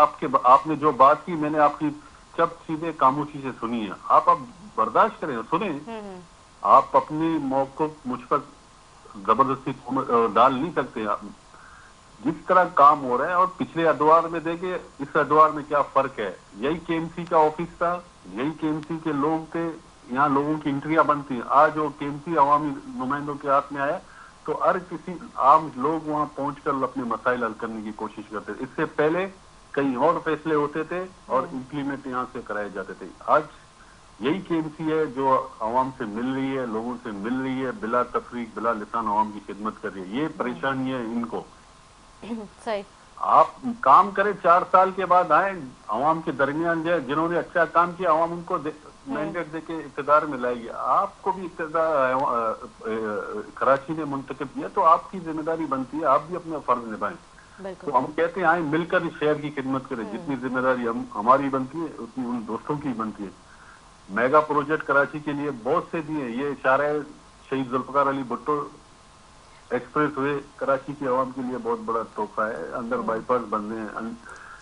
आपने जो बात की, मैंने आपकी जब सीधे खामोशी से सुनी है, आप अब बर्दाश्त करें, सुने, आप अपनी मौक़िफ़ मुझ पर जबरदस्ती डाल नहीं सकते। आप जिस तरह काम हो रहा है और पिछले अदवार में देखे, इस अदवार में क्या फर्क है। यही केएमसी का ऑफिस था, यही केएमसी के लोग थे, यहाँ लोगों की एंट्रियां बनती हैं। आज वो केएमसी अवामी नुमाइंदों के हाथ में आया तो हर किसी आम लोग वहां पहुंचकर अपने मसाइल हल करने की कोशिश करते थे। इससे पहले कहीं और फैसले होते थे और इम्प्लीमेंट यहाँ से कराए जाते थे। आज यही केएमसी है जो आवाम से मिल रही है, लोगों से मिल रही है, बिला तफरीक बिला लिसान आवाम की खिदमत कर रही है। ये परेशानी है इनको। सही, आप काम करें, 4 साल के बाद आए, आवाम के दरमियान जाए, जिन्होंने अच्छा काम किया आवाम उनको मैंडेट देके इक़्तिदार में लाएगी। आपको भी इक़्तिदार कराची ने मुंतखब किया, तो आपकी जिम्मेदारी बनती है, आप भी अपना फर्ज निभाएं। तो हम कहते हैं आए मिलकर इस शहर की खिदमत करें। जितनी जिम्मेदारी हमारी बनती है उतनी उन दोस्तों की बनती है। मेगा प्रोजेक्ट कराची के लिए बहुत से दिए, ये इशारा है शहीद जुल्फ़िकार अली भुट्टो एक्सप्रेस वे कराची की आवाम के लिए बहुत बड़ा तोहफा है। अंडर बाईपास बनने हैं,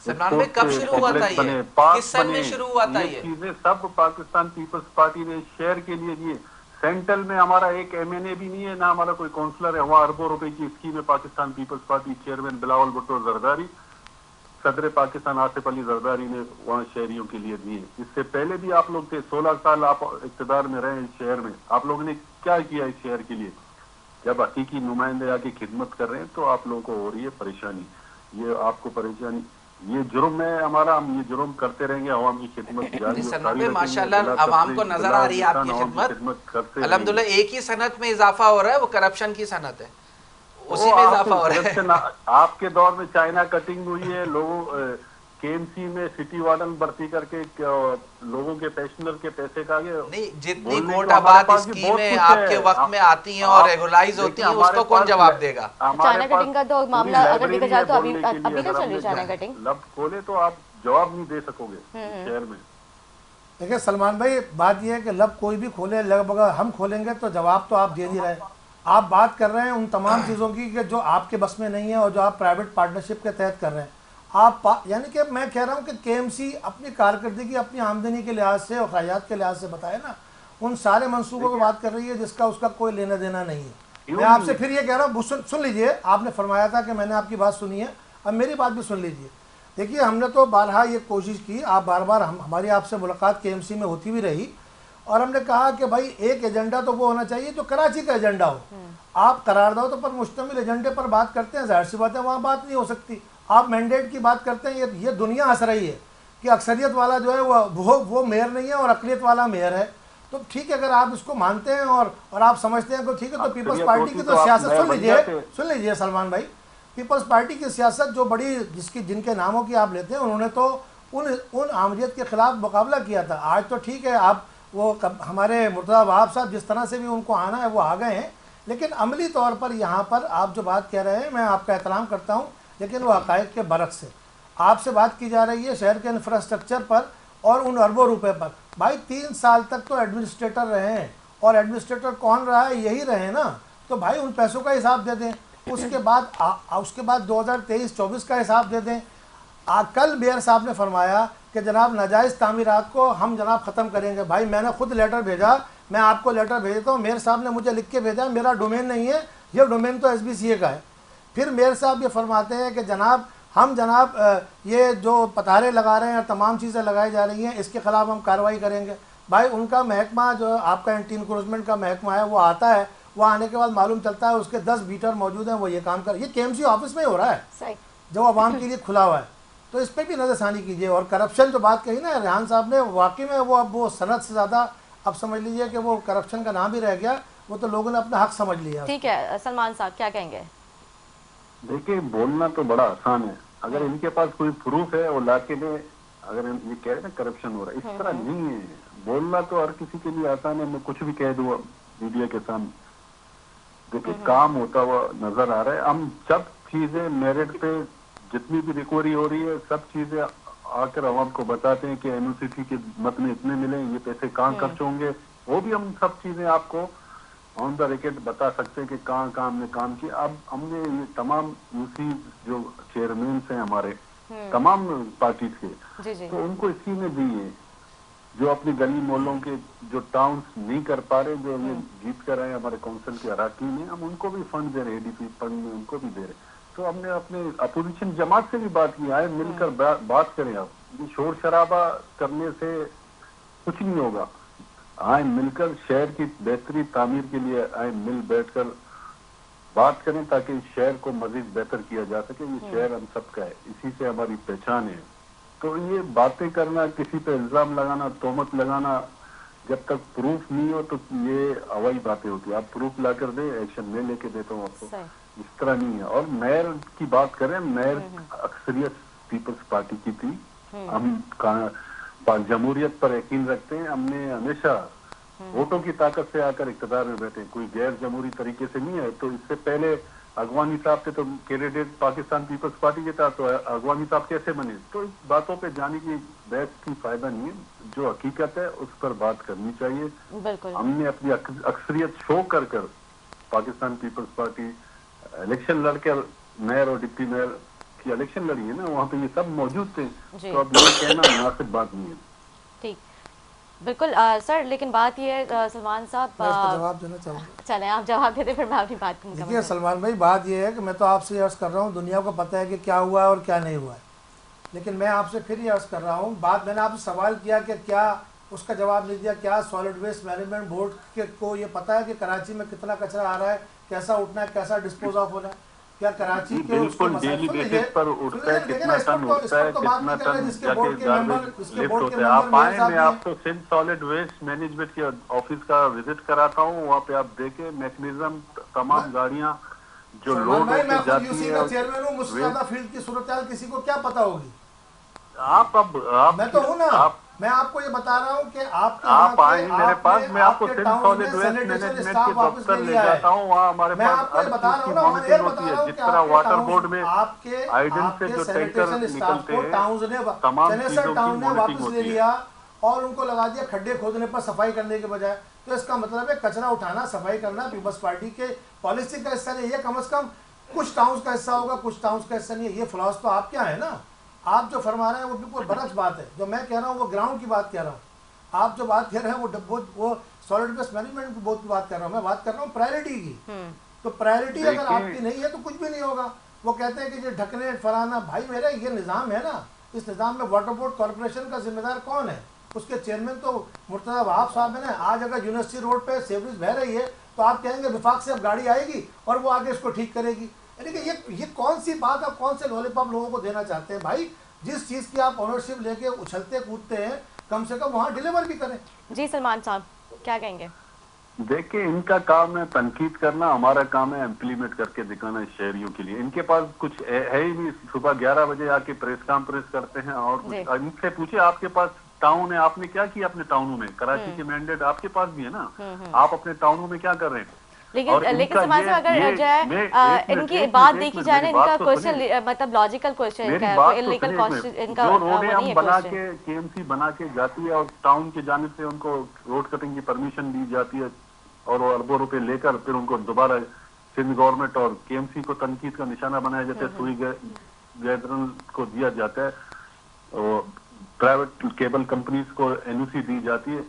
सलमान भाई कब शुरू हुआ था ये, किस सन में शुरू हुआ था ये चीजें सब पाकिस्तान पीपल्स पार्टी ने शहर के लिए दिए। सेंट्रल में हमारा एक एमएनए भी नहीं है, ना हमारा कोई काउंसलर है। वहाँ अरबों रुपए की स्कीम है। Pakistan peoples Party chairman Bilawal Bhutto Zardari, सदर पाकिस्तान आसिफ अली जरदारी ने वहाँ शहरियों के लिए दिए। इससे पहले भी आप लोग थे, 16 साल आप इक़्तिदार में रहे इस शहर में। आप लोगों ने क्या किया इस शहर के लिए? जब हकीकी नुमाइंदे आके खिदमत कर रहे हैं तो आप लोगों को हो रही है परेशानी। ये आपको परेशानी, ये जुर्म है हमारा, हम ये जुर्म करते रहेंगे। आवाम की खिदमत माशाल्लाह आवाम को नजर आ रही है आपकी खिदमत। अल्हम्दुलिल्लाह एक ही सनत में इजाफा हो रहा है, वो करप्शन की सनत है, उसी में इजाफा हो रहा है। आपके दौर में चाइना कटिंग हुई है, लोगों केएमसी में सिटी वार्डन भर्ती करके लोगों के पेंशनर के पैसे का नहीं, जितनी कोटाबाद स्कीमें आपके वक्त में आती हैं और रेगुलाइज होती हैं, उसको कौन जवाब देगा? चाइना कटिंग का तो मामला अगर देखा जाए तो अभी तो चल रही है चाइना कटिंग। लब खोले तो आप जवाब नहीं दे सकोगे शहर में। देखिए सलमान भाई, बात यह है कि लब कोई भी खोले, लगभग हम खोलेंगे तो जवाब तो आप दे नहीं रहे। आप बात कर रहे हैं उन तमाम चीज़ों की कि जो आपके बस में नहीं है और जो आप प्राइवेट पार्टनरशिप के तहत कर रहे हैं। आप यानी कि मैं कह रहा हूं कि केएमसी अपनी कारकर्दगी, अपनी आमदनी के लिहाज से और खर्चात के लिहाज से बताए ना, उन सारे मंसूबों की बात कर रही है जिसका उसका कोई लेना देना नहीं है। मैं आपसे फिर ये कह रहा हूँ, सुन लीजिए, आपने फरमाया था कि मैंने आपकी बात सुनी है, अब मेरी बात भी सुन लीजिए। देखिए हमने तो बारहा ये कोशिश की, आप बार बार हमारी आपसे मुलाकात केएमसी में होती भी रही और हमने कहा कि भाई एक एजेंडा तो वो होना चाहिए जो कराची का एजेंडा हो। आप करारदादों पर मुश्तमिल एजेंडे पर बात करते हैं, जाहिर सी बात है वहाँ बात नहीं हो सकती। आप मैंडेट की बात करते हैं, ये दुनिया हंस रही है कि अक्सरियत वाला जो है वो मेयर नहीं है और अकलियत वाला मेयर है। तो ठीक है, अगर आप इसको मानते हैं और आप समझते हैं तो ठीक है, तो पीपल्स पार्टी की तो सियासत सुन लीजिए सलमान भाई, पीपल्स पार्टी की सियासत जो बड़ी जिनके नामों की आप लेते हैं, उन्होंने तो उन आमरीत के खिलाफ मुकाबला किया था। आज तो ठीक है, आप हमारे मुर्तज़ा वहाब साहब जिस तरह से भी उनको आना है वो आ गए हैं, लेकिन अमली तौर पर यहाँ पर आप जो बात कह रहे हैं मैं आपका एहतराम करता हूँ, लेकिन वो हक़ाइक़ के बरक्स से आपसे बात की जा रही है शहर के इंफ्रास्ट्रक्चर पर और उन अरबों रुपए पर। भाई 3 साल तक तो एडमिनिस्ट्रेटर रहे हैं, और एडमिनिस्ट्रेटर कौन रहा है, यही रहे ना, तो भाई उन पैसों का हिसाब दे दें। उसके बाद 2023-24 का हिसाब दे दें। कल मेयर साहब ने फरमाया कि जनाब नाजायज़ तामीरात को हम जनाब ख़त्म करेंगे। भाई मैंने खुद लेटर भेजा, मैं आपको लेटर भेजता हूँ, मेयर साहब ने मुझे लिख के भेजा, मेरा डोमेन नहीं है, ये डोमेन तो SBCA का है। फिर मेयर साहब ये फरमाते हैं कि जनाब हम ये जो पतारे लगा रहे हैं, तमाम चीज़ें लगाई जा रही हैं, इसके ख़िलाफ़ हम कार्रवाई करेंगे। भाई उनका महकमा जो आपका एंटी इंक्रोचमेंट का महकमा है वो आता है, वो आने के बाद मालूम चलता है उसके 10 बीटर मौजूद हैं, वो ये काम कर, ये KMC ऑफिस में ही हो रहा है जो आवाम के लिए खुला हुआ है। तो इस पर भी नज़रसानी कीजिए। और करप्शन जो बात कही ना रेहान साहब ने, वाकई में वो अब वो सनत से ज़्यादा अब समझ लीजिए कि वो करप्शन का नाम ही रह गया, वो तो लोगों ने अपना हक समझ लिया। ठीक है सलमान साहब क्या कहेंगे? देखिए बोलना तो बड़ा आसान है, अगर इनके पास कोई प्रूफ है वो लाके दे। अगर ये कह रहे हैं करप्शन हो रहा है, इस तरह नहीं है। बोलना तो हर किसी के लिए आसान है, मैं कुछ भी कह दूँ मीडिया के सामने। देखिए काम होता हुआ नजर आ रहा है। हम सब चीजें मेरिट पे जितनी भी रिकवरी हो रही है, सब चीजें आकर आवाम को बताते हैं कि NOCT के मत में इतने मिले, ये पैसे कहाँ खर्च होंगे, वो भी हम सब चीजें आपको ऑन द रिकॉर्ड बता सकते हैं कि कहाँ कहाँ हमने काम किया। अब हमने ये तमाम UC जो चेयरमैन हैं हमारे तमाम पार्टी के, तो उनको इसी में दी है जो अपनी गली मोहल्लों के जो टाउन्स नहीं कर पा रहे, जो ये जीत कर आए हमारे काउंसिल के अराकीन है, हम उनको भी फंड दे रहे, ADP फंड में उनको भी दे रहे। तो हमने अपने अपोजिशन जमात से भी बात की, आए मिलकर बात करें। आप ये शोर शराबा करने से कुछ नहीं होगा, आए मिलकर शहर की बेहतरी तामीर के लिए आए मिल बैठकर बात करें ताकि शहर को मजीद बेहतर किया जा सके। ये शहर हम सबका है, इसी से हमारी पहचान है। तो ये बातें करना, किसी पे इल्जाम लगाना, तोहमत लगाना, जब तक प्रूफ नहीं हो तो ये हवाई बातें होती है। आप प्रूफ ला कर दे, एक्शन मैं लेके देता हूँ आपको, इस तरह नहीं है। और मेयर की बात करें, मेयर अक्सरियत पीपल्स पार्टी की थी। हम जमहूरियत पर यकीन रखते हैं, हमने हमेशा वोटों की ताकत से आकर इक़्तिदार में बैठे, कोई गैर जमहूरी तरीके से नहीं है। तो इससे पहले अगवानी साहब थे, तो कैंडिडेट पाकिस्तान पीपल्स पार्टी के था, तो अगवानी साहब कैसे बने? तो इस बातों पे जाने की बहस की फायदा नहीं है, जो हकीकत है उस पर बात करनी चाहिए। हमने अपनी अक्सरियत शो कर पाकिस्तान पीपल्स पार्टी इलेक्शन लड़कर मेयर और डिप्टी मेयर की इलेक्शन लड़ी है ना, वहाँ पे ये सब मौजूद थे। तो अब ये कहना मुनासिब बात नहीं है। ठीक, बिल्कुल सर, लेकिन बात ये है सलमान साहब, जवाब देना चाहूँगा। चलें आप जवाब दे दें, फिर मैं अपनी बात कहूँगा। देखिए सलमान भाई, बात ये है कि मैं तो आपसे अर्ज़ कर रहा हूँ, दुनिया को पता है कि क्या हुआ है और क्या नहीं हुआ है, लेकिन मैं आपसे फिर ये अर्ज़ कर रहा हूँ, बात मैंने आपसे सवाल किया कि क्या उसका जवाब नहीं दिया, क्या सॉलिड वेस्ट मैनेजमेंट बोर्ड के को ये पता है कि कराची में कितना कचरा आ रहा है, कैसा उठना है, कैसा डिस्पोज ऑफ होना है? क्या कराची के बिल्कुल डेली बेसिस पर उठता है, कितना टन उठता है, कितना टन जाके गार्बेज लिफ्ट होते हैं। आप आए, मैं आपको सिंध सॉलिड वेस्ट मैनेजमेंट के ऑफिस का विजिट कराता हूँ, वहाँ पे आप देखें मैकेनिज्म, तमाम गाड़ियाँ जो लोड होके जाती है। चेयरमैन हूँ, मुझसे ज्यादा फील्ड की सूरत किसी को क्या पता होगी? आप मैं तो हूँ ना, मैं आपको ये बता रहा हूँ कि आप आए मेरे पास, मैं आपको सिंध सॉलिड वेस्ट मैनेजमेंट के दफ्तर ले जाता हूँ, वहाँ हमारे पास हर चीज की मॉनिटरिंग होती है। जिस तरह वाटर बोर्ड में आइडन से जो टैंकर निकलते हैं, तमाम चीजों की मॉनिटरिंग होती है। और उनको लगा दिया खड्डे खोदने पर सफाई करने के बजाय। तो इसका मतलब है कचरा उठाना, सफाई करना पीपल्स पार्टी के पॉलिसी का हिस्सा नहीं है। कम से कम कुछ टाउन्स का हिस्सा होगा, कुछ टाउन्स का हिस्सा नहीं है। ये फ्लॉस तो आपके यहाँ है ना, आप जो फरमा रहे हैं वो बिल्कुल बरक्स बात है। जो मैं कह रहा हूँ वो ग्राउंड की बात कह रहा हूँ, आप जो बात कह रहे हैं वो सॉलिड वेस्ट मैनेजमेंट की बात कर रहा हूँ। मैं बात कर रहा हूँ प्रायोरिटी की। तो प्रायोरिटी अगर आपकी नहीं है तो कुछ भी नहीं होगा। वो कहते हैं कि ये ढकने फलाना, भाई मेरा ये निज़ाम है ना, इस निज़ाम में वाटर बोर्ड कॉर्पोरेशन का जिम्मेदार कौन है? उसके चेयरमैन तो मुर्तज़ा वहाब साहब है ना। आज अगर यूनिवर्सिटी रोड पे सेवरेज बह रही है तो आप कहेंगे विफाक से अब गाड़ी आएगी और वो आगे इसको ठीक करेगी। यानी कि ये कौन सी बात, आप कौन से लॉलीपॉप लोगों को देना चाहते हैं भाई? जिस चीज़ की आप ऑनरशिप लेके उछलते कूदते हैं, कम से कम वहाँ डिलीवर भी करें। जी सलमान साहब क्या कहेंगे? देखिए, इनका काम है तनकीद करना, हमारा काम है इम्प्लीमेंट करके दिखाना शहरियों के लिए। इनके पास कुछ है ही नहीं। सुबह 11 बजे आके प्रेस कॉन्फ्रेंस करते हैं और कुछ इनसे पूछे आपके पास टाउन है, आपने क्या किया अपने टाउनों में? कराची के मैंडेट आपके पास भी है ना, आप अपने टाउनों में क्या कर रहे हैं? लेकिन सलमान साहब अगर जो है इनकी बात देखी जाए ना, इनका क्वेश्चन मतलब लॉजिकल क्वेश्चन है, इलीगल क्वेश्चन इनका जो रोडें हम बना के केएमसी बना के जाती है और टाउन की जानिब से उनको रोड कटिंग की परमिशन दी जाती है और वो अरबों रुपए लेकर फिर उनको दोबारा सिंध गवर्नमेंट और केएमसी को तनकीद का निशाना बनाया जाता है, सुई गैदरन को दिया जाता है और प्राइवेट केबल कंपनीज को एनओसी दी जाती है,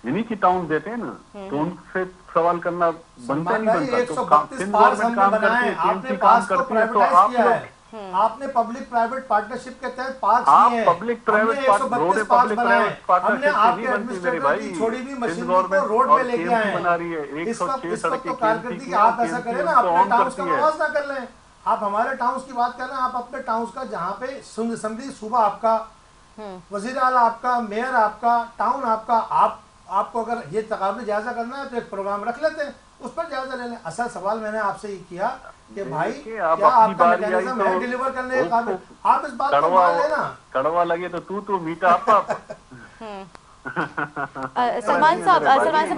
इन्हीं की टाउन देते हैं ना, तो उनसे सवाल करना बनता नहीं बनता। तो सिंध गवर्नमेंट काम करती है, केएमसी काम करती है, तो आप लोग आपने पब्लिक प्राइवेट पार्टनरशिप के तहत पार्क किए हैं। पब्लिक प्राइवेट पार्टनरशिप हमने आपके एडमिनिस्ट्रेटर की छोड़ी हुई मशीन को रोड पे लेके आए हैं। बना रही है 106 सड़कें तो कारकर्दगी आप ऐसा करें ना, अपने टाउन्स का आवाज ना कर लें। आप हमारे टाउन्स की बात कर रहे हैं, आप अपने टाउन्स का जहाँ पे असेंबली सूबा आपका, वजीर आला आपका, मेयर आपका, टाउन आपका, आपको अगर ये तकाबली जायजा करना है तो एक प्रोग्राम रख लेते हैं, उस पर जायजा ले लें। असल सवाल मैंने आपसे ये किया कि भाई क्या आपका मैकेनिज्म है डिलीवर करने के काबिल? आप इस बात को मान लेना। कड़वा लगे तो मीठा आपा। सलमान साहब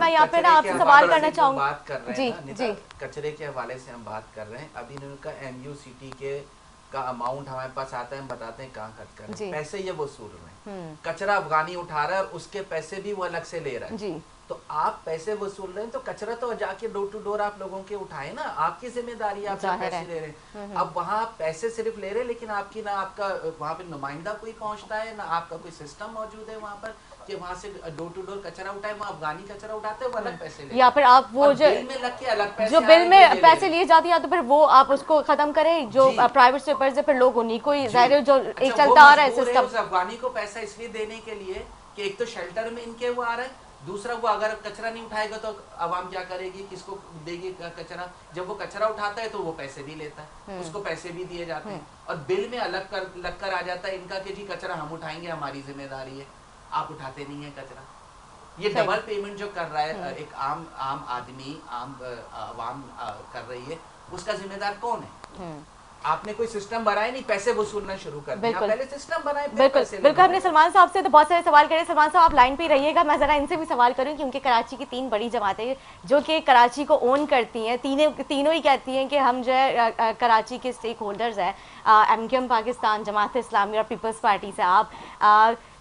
मैं यहाँ पे ना आपसे सवाल करना चाहूँगी। बात कर रहे जी हैं जी, कचरे के हवाले से हम बात कर रहे हैं। अभी इनका MUCT के का अमाउंट हमारे पास आता है, हम बताते हैं कहाँ खर्च कर रहे हैं, पैसे ये वसूल रहे हैं। कचरा अफगानी उठा रहा है और उसके पैसे भी वो अलग से ले रहा है जी। तो आप पैसे वसूल रहे हैं तो कचरा तो जाके डोर टू डोर आप लोगों के उठाए ना, आपकी जिम्मेदारी है, आप पैसे ले रहे हैं। अब वहाँ पैसे सिर्फ ले रहे हैं, लेकिन आपकी ना आपका वहाँ पे नुमाइंदा कोई पहुँचता है, ना आपका कोई सिस्टम मौजूद है वहाँ पर कि वहाँ से डोर टू डोर कचरा उठाए। वहाँ अफगानी कचरा उठाते हैं, वो अलग पैसे लेते हैं, या फिर आप वो जो बिल में लग के अलग पैसे जो बिल में पैसे लिए जाती है तो फिर वो आप उसको खत्म करें, जो प्राइवेट स्वीपर्स है फिर लोग उन्हीं को ही जो एक चलता आ रहा है सिस्टम। अफगानी को पैसा इसलिए देने के लिए कि एक तो शेल्टर में इनके वो आ रहा है, दूसरा वो अगर कचरा नहीं उठाएगा तो आवाम क्या करेगी, किसको देगी कचरा? जब वो कचरा उठाता है तो वो पैसे भी लेता है, उसको पैसे भी दिए जाते हैं और बिल में अलग लग कर आ जाता है इनका कि जी कचरा हम उठाएंगे, हमारी जिम्मेदारी है, आप उठाते नहीं है कचरा। ये डबल पेमेंट जो कर रहा है एक आम आदमी, आम आवाम कर रही है, उसका जिम्मेदार कौन है? आपने कोई सिस्टम बनाया नहीं, पैसे वसूलना शुरू कर दिया, पहले सिस्टम बनाए। बिल्कुल हमने सलमान साहब से तो बहुत सारे सवाल करे। सलमान साहब आप लाइन पे रहिएगा, मैं जरा इनसे भी सवाल करूं क्योंकि कराची की 3 बड़ी जमातें जो कि कराची को ओन करती हैं, तीनों ही कहती हैं कि हम जो है कराची के स्टेक होल्डर्स हैं, MQM पाकिस्तान, जमात इस्लामी और पीपल्स पार्टी से आप।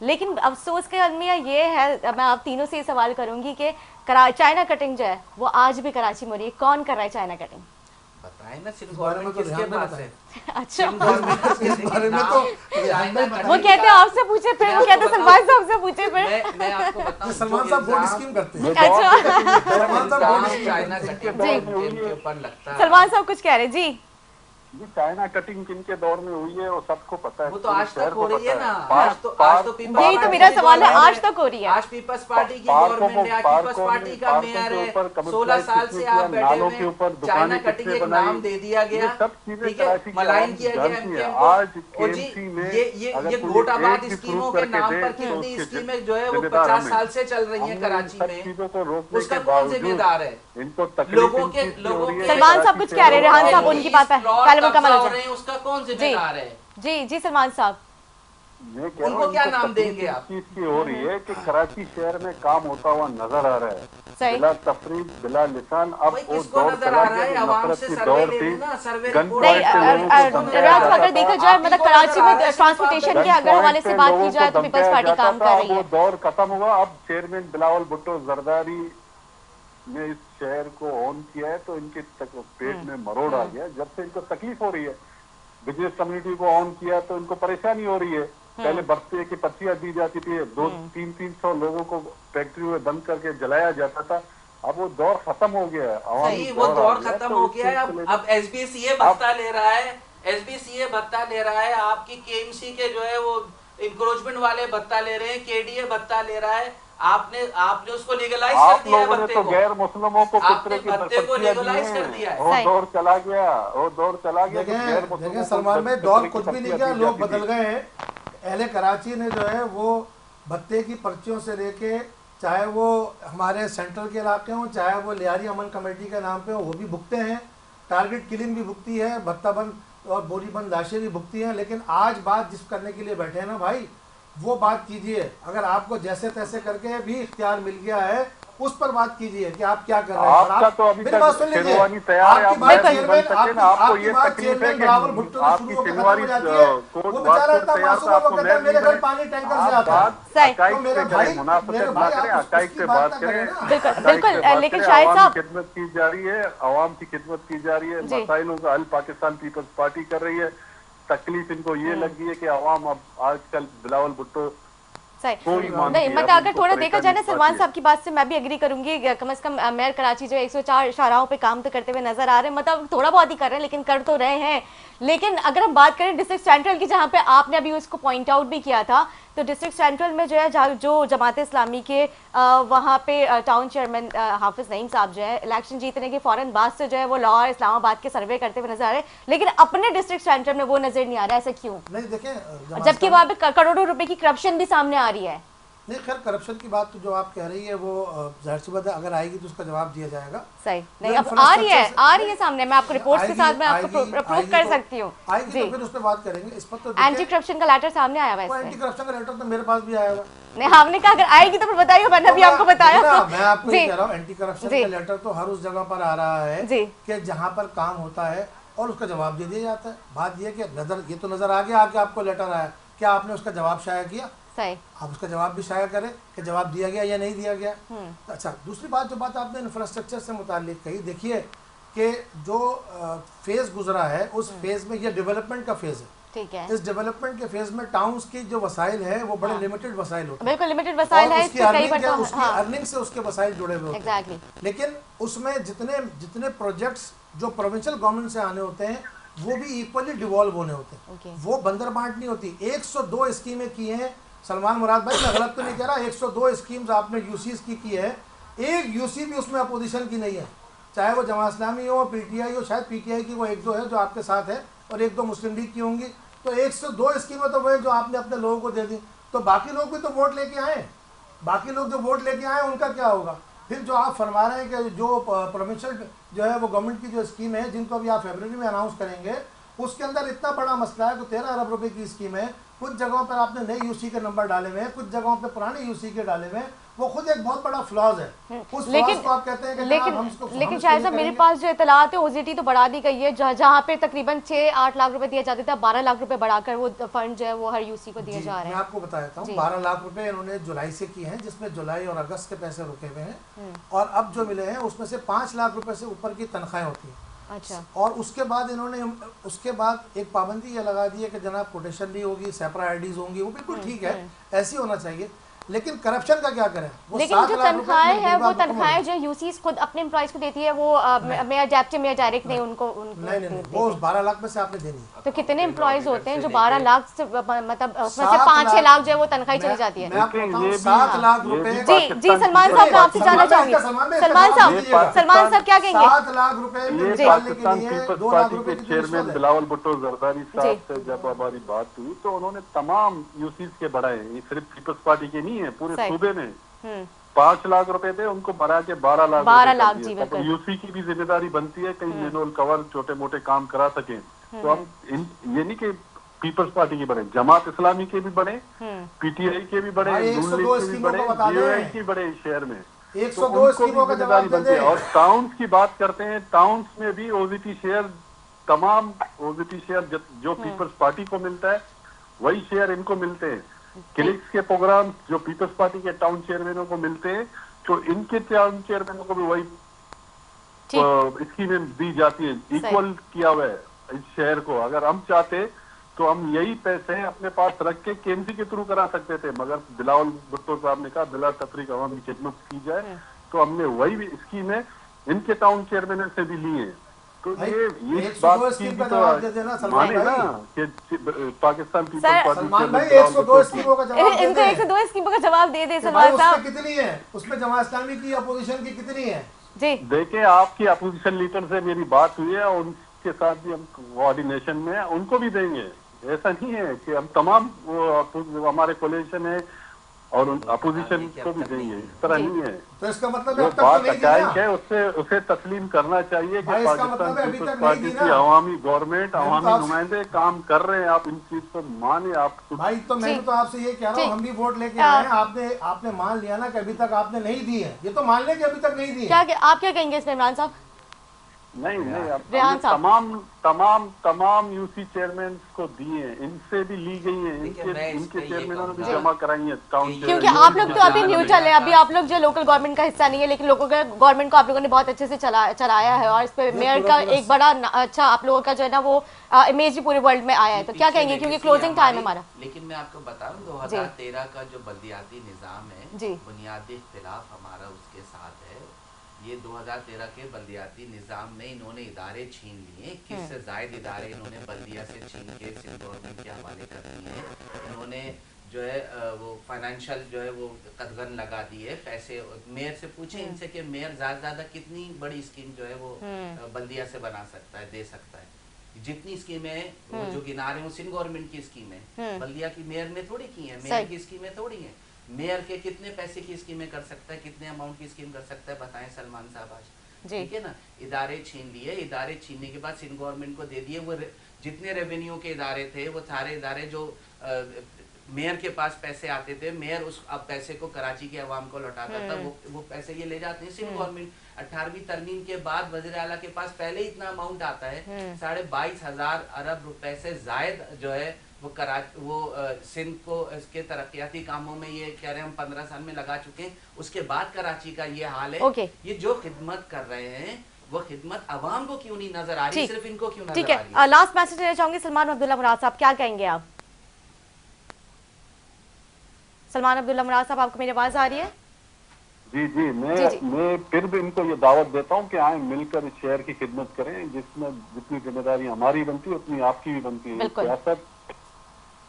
लेकिन अफसोस का अलमिया ये है, मैं आप तीनों से ये सवाल करूंगी कि चाइना कटिंग जो है वो आज भी कराची में हो रही है। कौन कर रहा है चाइना कटिंग? बताएं ना, सिर्फ गवर्नमेंट किसके पास है? अच्छा बारे में तो वो कहते हैं आपसे पूछे, फिर वो कहते हैं सलमान साहब से पूछे, फिर मैं आपको बताऊं, सलमान साहब बोर्ड स्कीम करते हैं। अच्छा सलमान साहब बोर्ड स्कीम चाइना कटिंग के ऊपर लगता है। सलमान साहब कुछ कह रहे जी। ये चाइना कटिंग किनके दौर में हुई है वो सबको पता है। वो तो आज तक हो रही है ना, आज तो यही तो मेरा सवाल है, आज तक हो रही है। आज पीपल्स पार्टी की गवर्नमेंट है, आज पीपल्स पार्टी का मेयर है, 16 साल से आप बैठे हुए हैं, चाइना कटिंग एक नाम दे दिया गया, ठीक है, मलाइन किया गया MQM को। जी ये गोटाबाद स्कीमों के नाम पर कितनी स्कीमें जो है वो 50 साल से चल रही है कराची में, उसका कौन जिम्मेदार है? लोगों के सलमान साहब कुछ कह रहे हैं, रेहान साहब उनकी बात है, उसका कौन जिम्मेदार है? जी सलमान साहब उनको क्या नाम देंगे आप? चीज की हो रही है कि कराची शहर में काम होता हुआ नजर आ रहा है, बिला तफरीक बिला लिसान। अब वो दौर चला गया, नफरत की दौर थी, अगर देखा जाए मतलब कराची में ट्रांसपोर्टेशन के अगर हवाले से बात की जाए तो पीपल्स पार्टी काम कर रही है। वो दौर खत्म हुआ। अब चेयरमैन बिलावल भुट्टो जरदारी ने इस शहर को ऑन किया है तो इनके पेट में मरोड़ आ गया। जब से इनको तकलीफ हो रही है, बिजनेस कम्युनिटी को ऑन किया तो इनको परेशानी हो रही है। पहले बर्तन की पर्चियां दी जाती थी, 200-300 लोगों को फैक्ट्री में बंद करके जलाया जाता था। अब वो दौर खत्म हो गया है, वो दौर खत्म हो गया है। अब SBCA भत्ता ले रहा है, SBCA भत्ता ले रहा है, आपकी KMC के जो है वो इंक्रोचमेंट वाले भत्ता ले रहे हैं, KDA भत्ता ले रहा है। आपने उसको लीगलाइज आप कर दिया है लोगों ने भत्ते तो को। गैर मुस्लिमों को आपने कितने की भत्ते को बर्फियां दी लीगलाइज कर हैं, दिया है। वो सही। दौर चला गया, वो दौर चला गया। तो गैर देखें मुस्लिमों देखें को सलमान भाई, फितरे दौर की कुछ भी नहीं बर्फियां किया, दी लोग जाती बदल थी। गए हैं। अहले कराची ने जो है वो भत्ते की पर्चियों से लेके, चाहे वो हमारे सेंट्रल के इलाके हों, चाहे वो लियारी अमन कमेटी के नाम पे हो, वो भी भुगते हैं। टारगेट किलिंग भी भुगती है, भत्ता बंद और बोरी बंद लाशें भी भुगती हैं। लेकिन आज बात जिस करने के लिए बैठे हैं ना भाई, वो बात कीजिए। अगर आपको जैसे तैसे करके भी इख्तियार मिल गया है, उस पर बात कीजिए कि आप क्या कर रहे हैं। और आपका आप तो अभी मेरी तक बात सुन लीजिए, शेरवानी तैयार है, आपकी आप बात बन चेयरमैन, सके ना। आपको ये बात तकलीफ है चेयरमैन कि बिलावल भुट्टो से आपकी शुरू होकर शनिवारी खत्म हो जाती है। कोर्ट वो बेचारा वास्ते इतना तैयार मासूम था, है, वो आपको कहता है मैं मेरे नहीं घर पानी टैंकर से आप आता है। बात सही। हकाइक तो मेरे पे भाई, करें, मुनाफिकत मेरे ना भाई, करें, आप हकाइक उसकी पे बात बात ना करें। करें ना। बिल्कुल हकाइक बिल्कुल, पे बात लेकिन करें। शाहिद आवाम साहब, की खिदमत की जा रही है, आवाम की खिदमत की जा रही है, जी। मसाइलों का हल पाकिस्तान पीपल्स पार्टी कर रही है। तकलीफ इनको ये लगी है कि आवाम अब आजकल बिलावल भुट्टो सही कोई मान नहीं, के मतलब अब अगर उनको थोड़ा देखा जाए ना परेशानी सलमान पाती साहब की बात से मैं भी एग्री करूंगी। कम से कम मेयर कराची जो 104 शाहराहों पे काम तो करते हुए नजर आ रहे हैं, मतलब थोड़ा बहुत ही कर रहे हैं लेकिन कर तो रहे हैं। लेकिन अगर हम बात करें डिस्ट्रिक्ट सेंट्रल की, जहाँ पे आपने अभी उसको पॉइंट आउट भी किया था, तो डिस्ट्रिक्ट सेंट्रल में जो है जो जमात इस्लामी के वहाँ पे टाउन चेयरमैन हाफिज नईम साहब जो है इलेक्शन जीतने के फौरन बाद से जो है वो लाहौर इस्लामाबाद के सर्वे करते हुए नजर आ रहे हैं, लेकिन अपने डिस्ट्रिक्ट सेंट्रल में वो नजर नहीं आ रहा है। ऐसा क्यों? नहीं देखें, जबकि वहाँ पे करोड़ों रुपए की करप्शन भी सामने आ रही है। नहीं खैर, करप्शन की बात तो जो आप कह रही है वो जाहिर सी बात है, अगर आएगी तो उसका जवाब दिया जाएगा। सही नहीं, जो अब आ रही है इंफ्रास्ट्रक्चर सामने, मैं आपको रिपोर्ट्स के साथ मैं आपको प्रूफ कर सकती हूँ। आएगी तो फिर उस पर बात करेंगे। इस पर तो एंटी करप्शन का लेटर सामने आया हुआ है वो इस पे। एंटी करप्शन का लेटर तो मेरे पास भी आया हुआ। नहीं, हमने कहा अगर आएगी तो फिर बताइए, मैंने अभी आपको बताया। मैं आपको ये जी कह रहा हूँ, एंटी करप्शन जी का लेटर तो हर उस जगह पर आ रहा है जी कि जहाँ पर काम होता है और उसका जवाब दे दिया जाता है। बात ये कि ये तो नजर आ गया आके आपको लेटर आया, क्या आपने उसका जवाब शाया किया? सही। आप उसका जवाब भी शाया करें कि जवाब दिया गया या नहीं दिया गया। अच्छा, दूसरी बात जो बात आपने इंफ्रास्ट्रक्चर से मुताल्लिक कही, देखिए कि जो फेज़ गुजरा है उस फेज़ में, ये डेवलपमेंट का फेज़ है। ठीक है, इस डेवलपमेंट के फेज़ में टाउन्स की जो वसाइल है वो बड़े लिमिटेड वसाइल होते हैं। बिल्कुल लिमिटेड वसाइल है, उसकी इससे कई अर्निंग बार तो उसकी अर्निंग से उसके वसाइल जुड़े हुए होते हैं। एग्जैक्टली। लेकिन उसमें जितने जितने प्रोजेक्ट्स जो प्रोविंशियल गवर्नमेंट से आने होते हैं वो भी इक्वली डिवॉल्व होने होते हैं। वो बंदर बांट नहीं होती। 102 स्कीमें की हैं सलमान मुराद भाई, मैं गलत तो नहीं कह रहा, 102 स्कीम्स आपने यूसीज की है, एक यूसी भी उसमें अपोजिशन की नहीं है, चाहे वो जमात इस्लामी हो, पीटीआई हो, शायद पीटीआई की वो 1-2 है जो आपके साथ है और 1-2 मुस्लिम लीग की होंगी। तो 102 स्कीमें तो वही जो आपने अपने लोगों को दे दी। तो बाकी लोग भी तो वोट लेके आए, बाकी लोग जो वोट लेके आए उनका क्या होगा? फिर जो आप फरमा रहे हैं कि जो प्रोविंशियल जो है वो गवर्नमेंट की जो स्कीम है जिनको अभी आप फरवरी में अनाउंस करेंगे, उसके अंदर इतना बड़ा मसला है। तो 13 अरब रुपए की स्कीम है, कुछ जगहों पर आपने नए यूसी के नंबर डाले हुए हैं, कुछ जगहों पर पुराने यूसी के डाले हुए हैं। वो खुद एक बहुत बड़ा फ्लॉज है। उस फ्लॉज को आप कहते हैं कि लेकिन शायद साहब मेरे पास जो इतलात है ओजीटी तो बढ़ा दी गई है, जहाँ पे तकरीबन 6-8 लाख रुपए दिए जाते थे, 12 लाख रुपए बढ़ाकर वो फंड जो है वो हर यूसी को दिए जा रहे हैं। मैं आपको बताता हूँ, 12 लाख रुपए इन्होंने जुलाई से किए हैं, जिसमें जुलाई और अगस्त के पैसे रुके हुए हैं, और अब जो मिले हैं उसमें से 5 लाख रुपए से ऊपर की तनख्वाहें होती हैं। अच्छा। और उसके बाद इन्होंने उसके बाद एक पाबंदी ये लगा दी है कि जनाब कोटेशन भी होगी, सेपरा आईडीज होंगी, वो बिल्कुल ठीक है, ऐसी होना चाहिए। लेकिन करप्शन का क्या करें? लेकिन जो तनख्वाहें हैं वो तनख्वाहें जो यूसीज खुद अपने एम्प्लॉइज को देती है, वो मेयर डेप्टी मेयर डायरेक्ट नहीं उनको नहीं वो उस 12 लाख में से आपने देनी है। तो कितने एम्प्लॉइज होते हैं जो 12 लाख से मतलब उसमें से 5-6 लाख जो है वो तनख्वाही चली जाती है? 7 लाख रुपए। जी सलमान साहब, मैं आपसे जानना चाहूंगी, सलमान साहब क्या कहेंगे? 7 लाख रुपए पाकिस्तान पीपल्स पार्टी के चेयरमैन बिलावल भुट्टो जरदारी साहब से जब हमारी बात हुई तो उन्होंने तमाम यूसीज के बढ़ाए, ये सिर्फ पीपल्स पार्टी के नहीं है, पूरे सूबे में 5 लाख रुपए थे, उनको बढ़ा के 12 लाख जी। यूसी की भी जिम्मेदारी बनती है कहीं मैनुअल कवर छोटे मोटे काम करा सके। तो हम ये नहीं कि पीपल्स पार्टी के बने, जमात इस्लामी के भी बने, पीटीआई के भी बने, नून लीग के भी बने, जीओआई के बड़े शहर में 102 स्कीमों का जवाब बनती है। और टाउन्स की बात करते हैं, टाउन्स में भी ओजीटी शेयर, तमाम ओजीटी शेयर जो पीपल्स पार्टी को मिलता है वही शेयर इनको मिलते हैं। क्लिक्स के प्रोग्राम जो पीपल्स पार्टी के टाउन चेयरमैनों को मिलते हैं, तो इनके टाउन चेयरमैनों को भी वही स्कीमें दी जाती है, इक्वल किया हुआ है इस शहर को। अगर हम चाहते तो हम यही पैसे अपने पास रख के केएमसी के थ्रू करा सकते थे, मगर बिलावल भुट्टो साहब ने कहा बिला तफरीक अवामी खिदमत की जाए, तो हमने वही स्कीमें इनके टाउन चेयरमैन से भी ली है। तो भाई, ये 102 बात स्कीम की का तो जवाब दे देना सलमान माने ना भाई। कि Pakistan Peoples sir, party Salman भाई withdrawal 102 request स्कीमों का जवाब दे इनको दें 102 स्कीमों का जवाब दे दे कि भाई सलमान साहब। उसमें कितनी है, उसमें जमात इस्लामी की अपोजिशन की कितनी है। जी देखिए, आपकी अपोजिशन लीडर से मेरी बात हुई है और उनके साथ भी हम कोऑर्डिनेशन में है, उनको भी देंगे। ऐसा नहीं है कि हम तमाम वो हमारे कोलिशन है और अपोजिशन को भी देंगे, इस तरह नहीं है। तो इसका मतलब जो अब तक तो बात नहीं दी हकायक ना है उसे तस्लीम करना चाहिए कि भाई, इसका पाकिस्तान मतलब है अभी पीपल्स तक नहीं पार्टी दी की ना। अवामी गवर्नमेंट, मैंने तो अवामी आपसे- नुमाइंदे काम कर रहे हैं। आप इन चीज को माने। आप भाई तो मैंने जी। तो आपसे ये कह रहा हूँ, जी। हम भी वोट लेके आए हैं, आपने मान लिया ना कि अभी तक आपने नहीं दी है। ये तो मान ले कि अभी तक नहीं दी है। आप क्या कहेंगे इसमें इमरान साहब? नहीं रेहान हमने साहब। तमाम यूसी चेयरमैन को दिए हैं, इनसे भी ली गई हैं, देखिए, मैं इस इनके पे ये चेयरमैनों ने भी कहूंगा जमा कराई है काउंट। क्योंकि आप लोग तो अभी न्यूट्रल है, अभी आप लोग जो लोकल गवर्नमेंट का हिस्सा नहीं है, लेकिन लोकल गवर्नमेंट को आप लोगों ने बहुत अच्छे से चलाया है और इस पे मेयर का एक बड़ा अच्छा आप लोगों का जो है ना वो इमेज भी पूरे वर्ल्ड में आया है। तो क्या कहेंगे, क्योंकि क्लोजिंग टाइम है हमारा। लेकिन मैं आपको बता रहा हूँ 2013 का जो बल्दियाती निज़ाम है, जी। बुनियादी इख्तिलाफ हमारा उसके साथ है। ये 2013 के बल्दियाती निज़ाम में इन्होंने इदारे छीन लिए, 21 से ज़ायद इदारे इन्होंने बल्दिया से छीन के सिंध गवर्नमेंट के हवाले कर दिए। इन्होंने जो है वो फाइनेंशियल जो है वो कदगन लगा दिए पैसे। मेयर से पूछे इनसे कि मेयर ज़्यादा कितनी बड़ी स्कीम जो है वो बल्दिया से बना सकता है, दे सकता है। जितनी स्कीमें वो जो गिना रहे हैं सिंध गवर्नमेंट की स्कीम है, बल्दिया की मेयर ने थोड़ी की है, मेयर की स्कीमें थोड़ी हैं। मेयर के कितने पैसे की स्कीमें कर सकता है, कितने अमाउंट की स्कीम कर सकता है, बताएं सलमान साहब आज। ठीक है ना, इदारे छीन लिए, इदारे छीनने के बाद सिंध गवर्नमेंट को दे दिए। वो जितने रेवेन्यू के इदारे थे वो सारे इदारे जो मेयर के पास पैसे आते थे, मेयर उस अब पैसे को कराची के अवाम को लौटाता था। वो पैसे ये ले जाते हैं सिंध गवर्नमेंट। 18वीं तरमीम के बाद वज़ीर आला के पास पहले इतना अमाउंट आता है, 22,500 अरब रुपए से जायद जो है वो सिंध को इसके तरक्याती कामों में ये कह रहे हैं हम 15 साल में लगा चुके हैं। उसके बाद कराची का ये हाल है। ये जो खिदमत कर रहे हैं वो खिदमत अवाम को क्यों नहीं नजर आ रही, सिर्फ इनको क्यों नजर आ रही है? लास्ट मैसेज देना चाहूंगी सलमान अब्दुल्ला मुराद साहब, क्या कहेंगे आप? सलमान अब्दुल्ला मुराद साहब, आपको मेरी आवाज आ रही है? जी, मैं फिर भी इनको ये दावत देता हूँ कि आए मिलकर इस शहर की खिदमत करें, जिसमें जितनी जिम्मेदारी हमारी बनती है उतनी आपकी भी बनती है। सियासत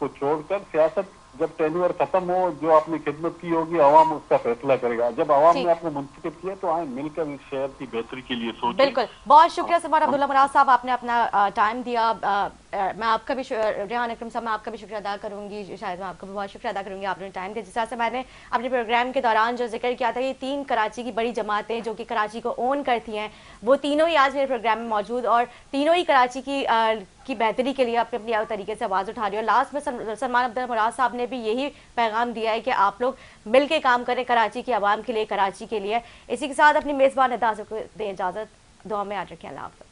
को छोड़कर, सियासत जब टेन्योर खत्म हो, जो आपने खिदमत की होगी अवाम उसका फैसला करेगा। जब अवाम ने आपको मुंतखब किया तो आए मिलकर इस शहर की बेहतरी के लिए सोचें। बिल्कुल, बहुत शुक्रिया सलमान अब्दुल्ला मुराद साहब, आपने अपना टाइम दिया। मैं आपका भी रेहान अकरम साहब, मैं आपका भी शुक्रिया अदा करूंगी, शायद मैं आपका भी बहुत शुक्रिया अदा करूंगी, आपने टाइम दिया। जिस तरह से मैंने अपने प्रोग्राम के दौरान जो जिक्र किया था, ये 3 कराची की बड़ी जमातें जो कि कराची को ओन करती हैं, वो तीनों ही आज मेरे प्रोग्राम में मौजूद और तीनों ही कराची की बेहतरी के लिए अपने अपनी तरीके से आवाज़ उठा रही है। और लास्ट में सलमान अब्दुल्ला मुराद साहब ने भी यही पैगाम दिया है कि आप लोग मिल के काम करें कराची की आवाम के लिए, कराची के लिए। इसी के साथ अपनी मेज़बान निदा को दें इजाज़त, दुआ में याद रखें। अल्लाह हाफ़िज़।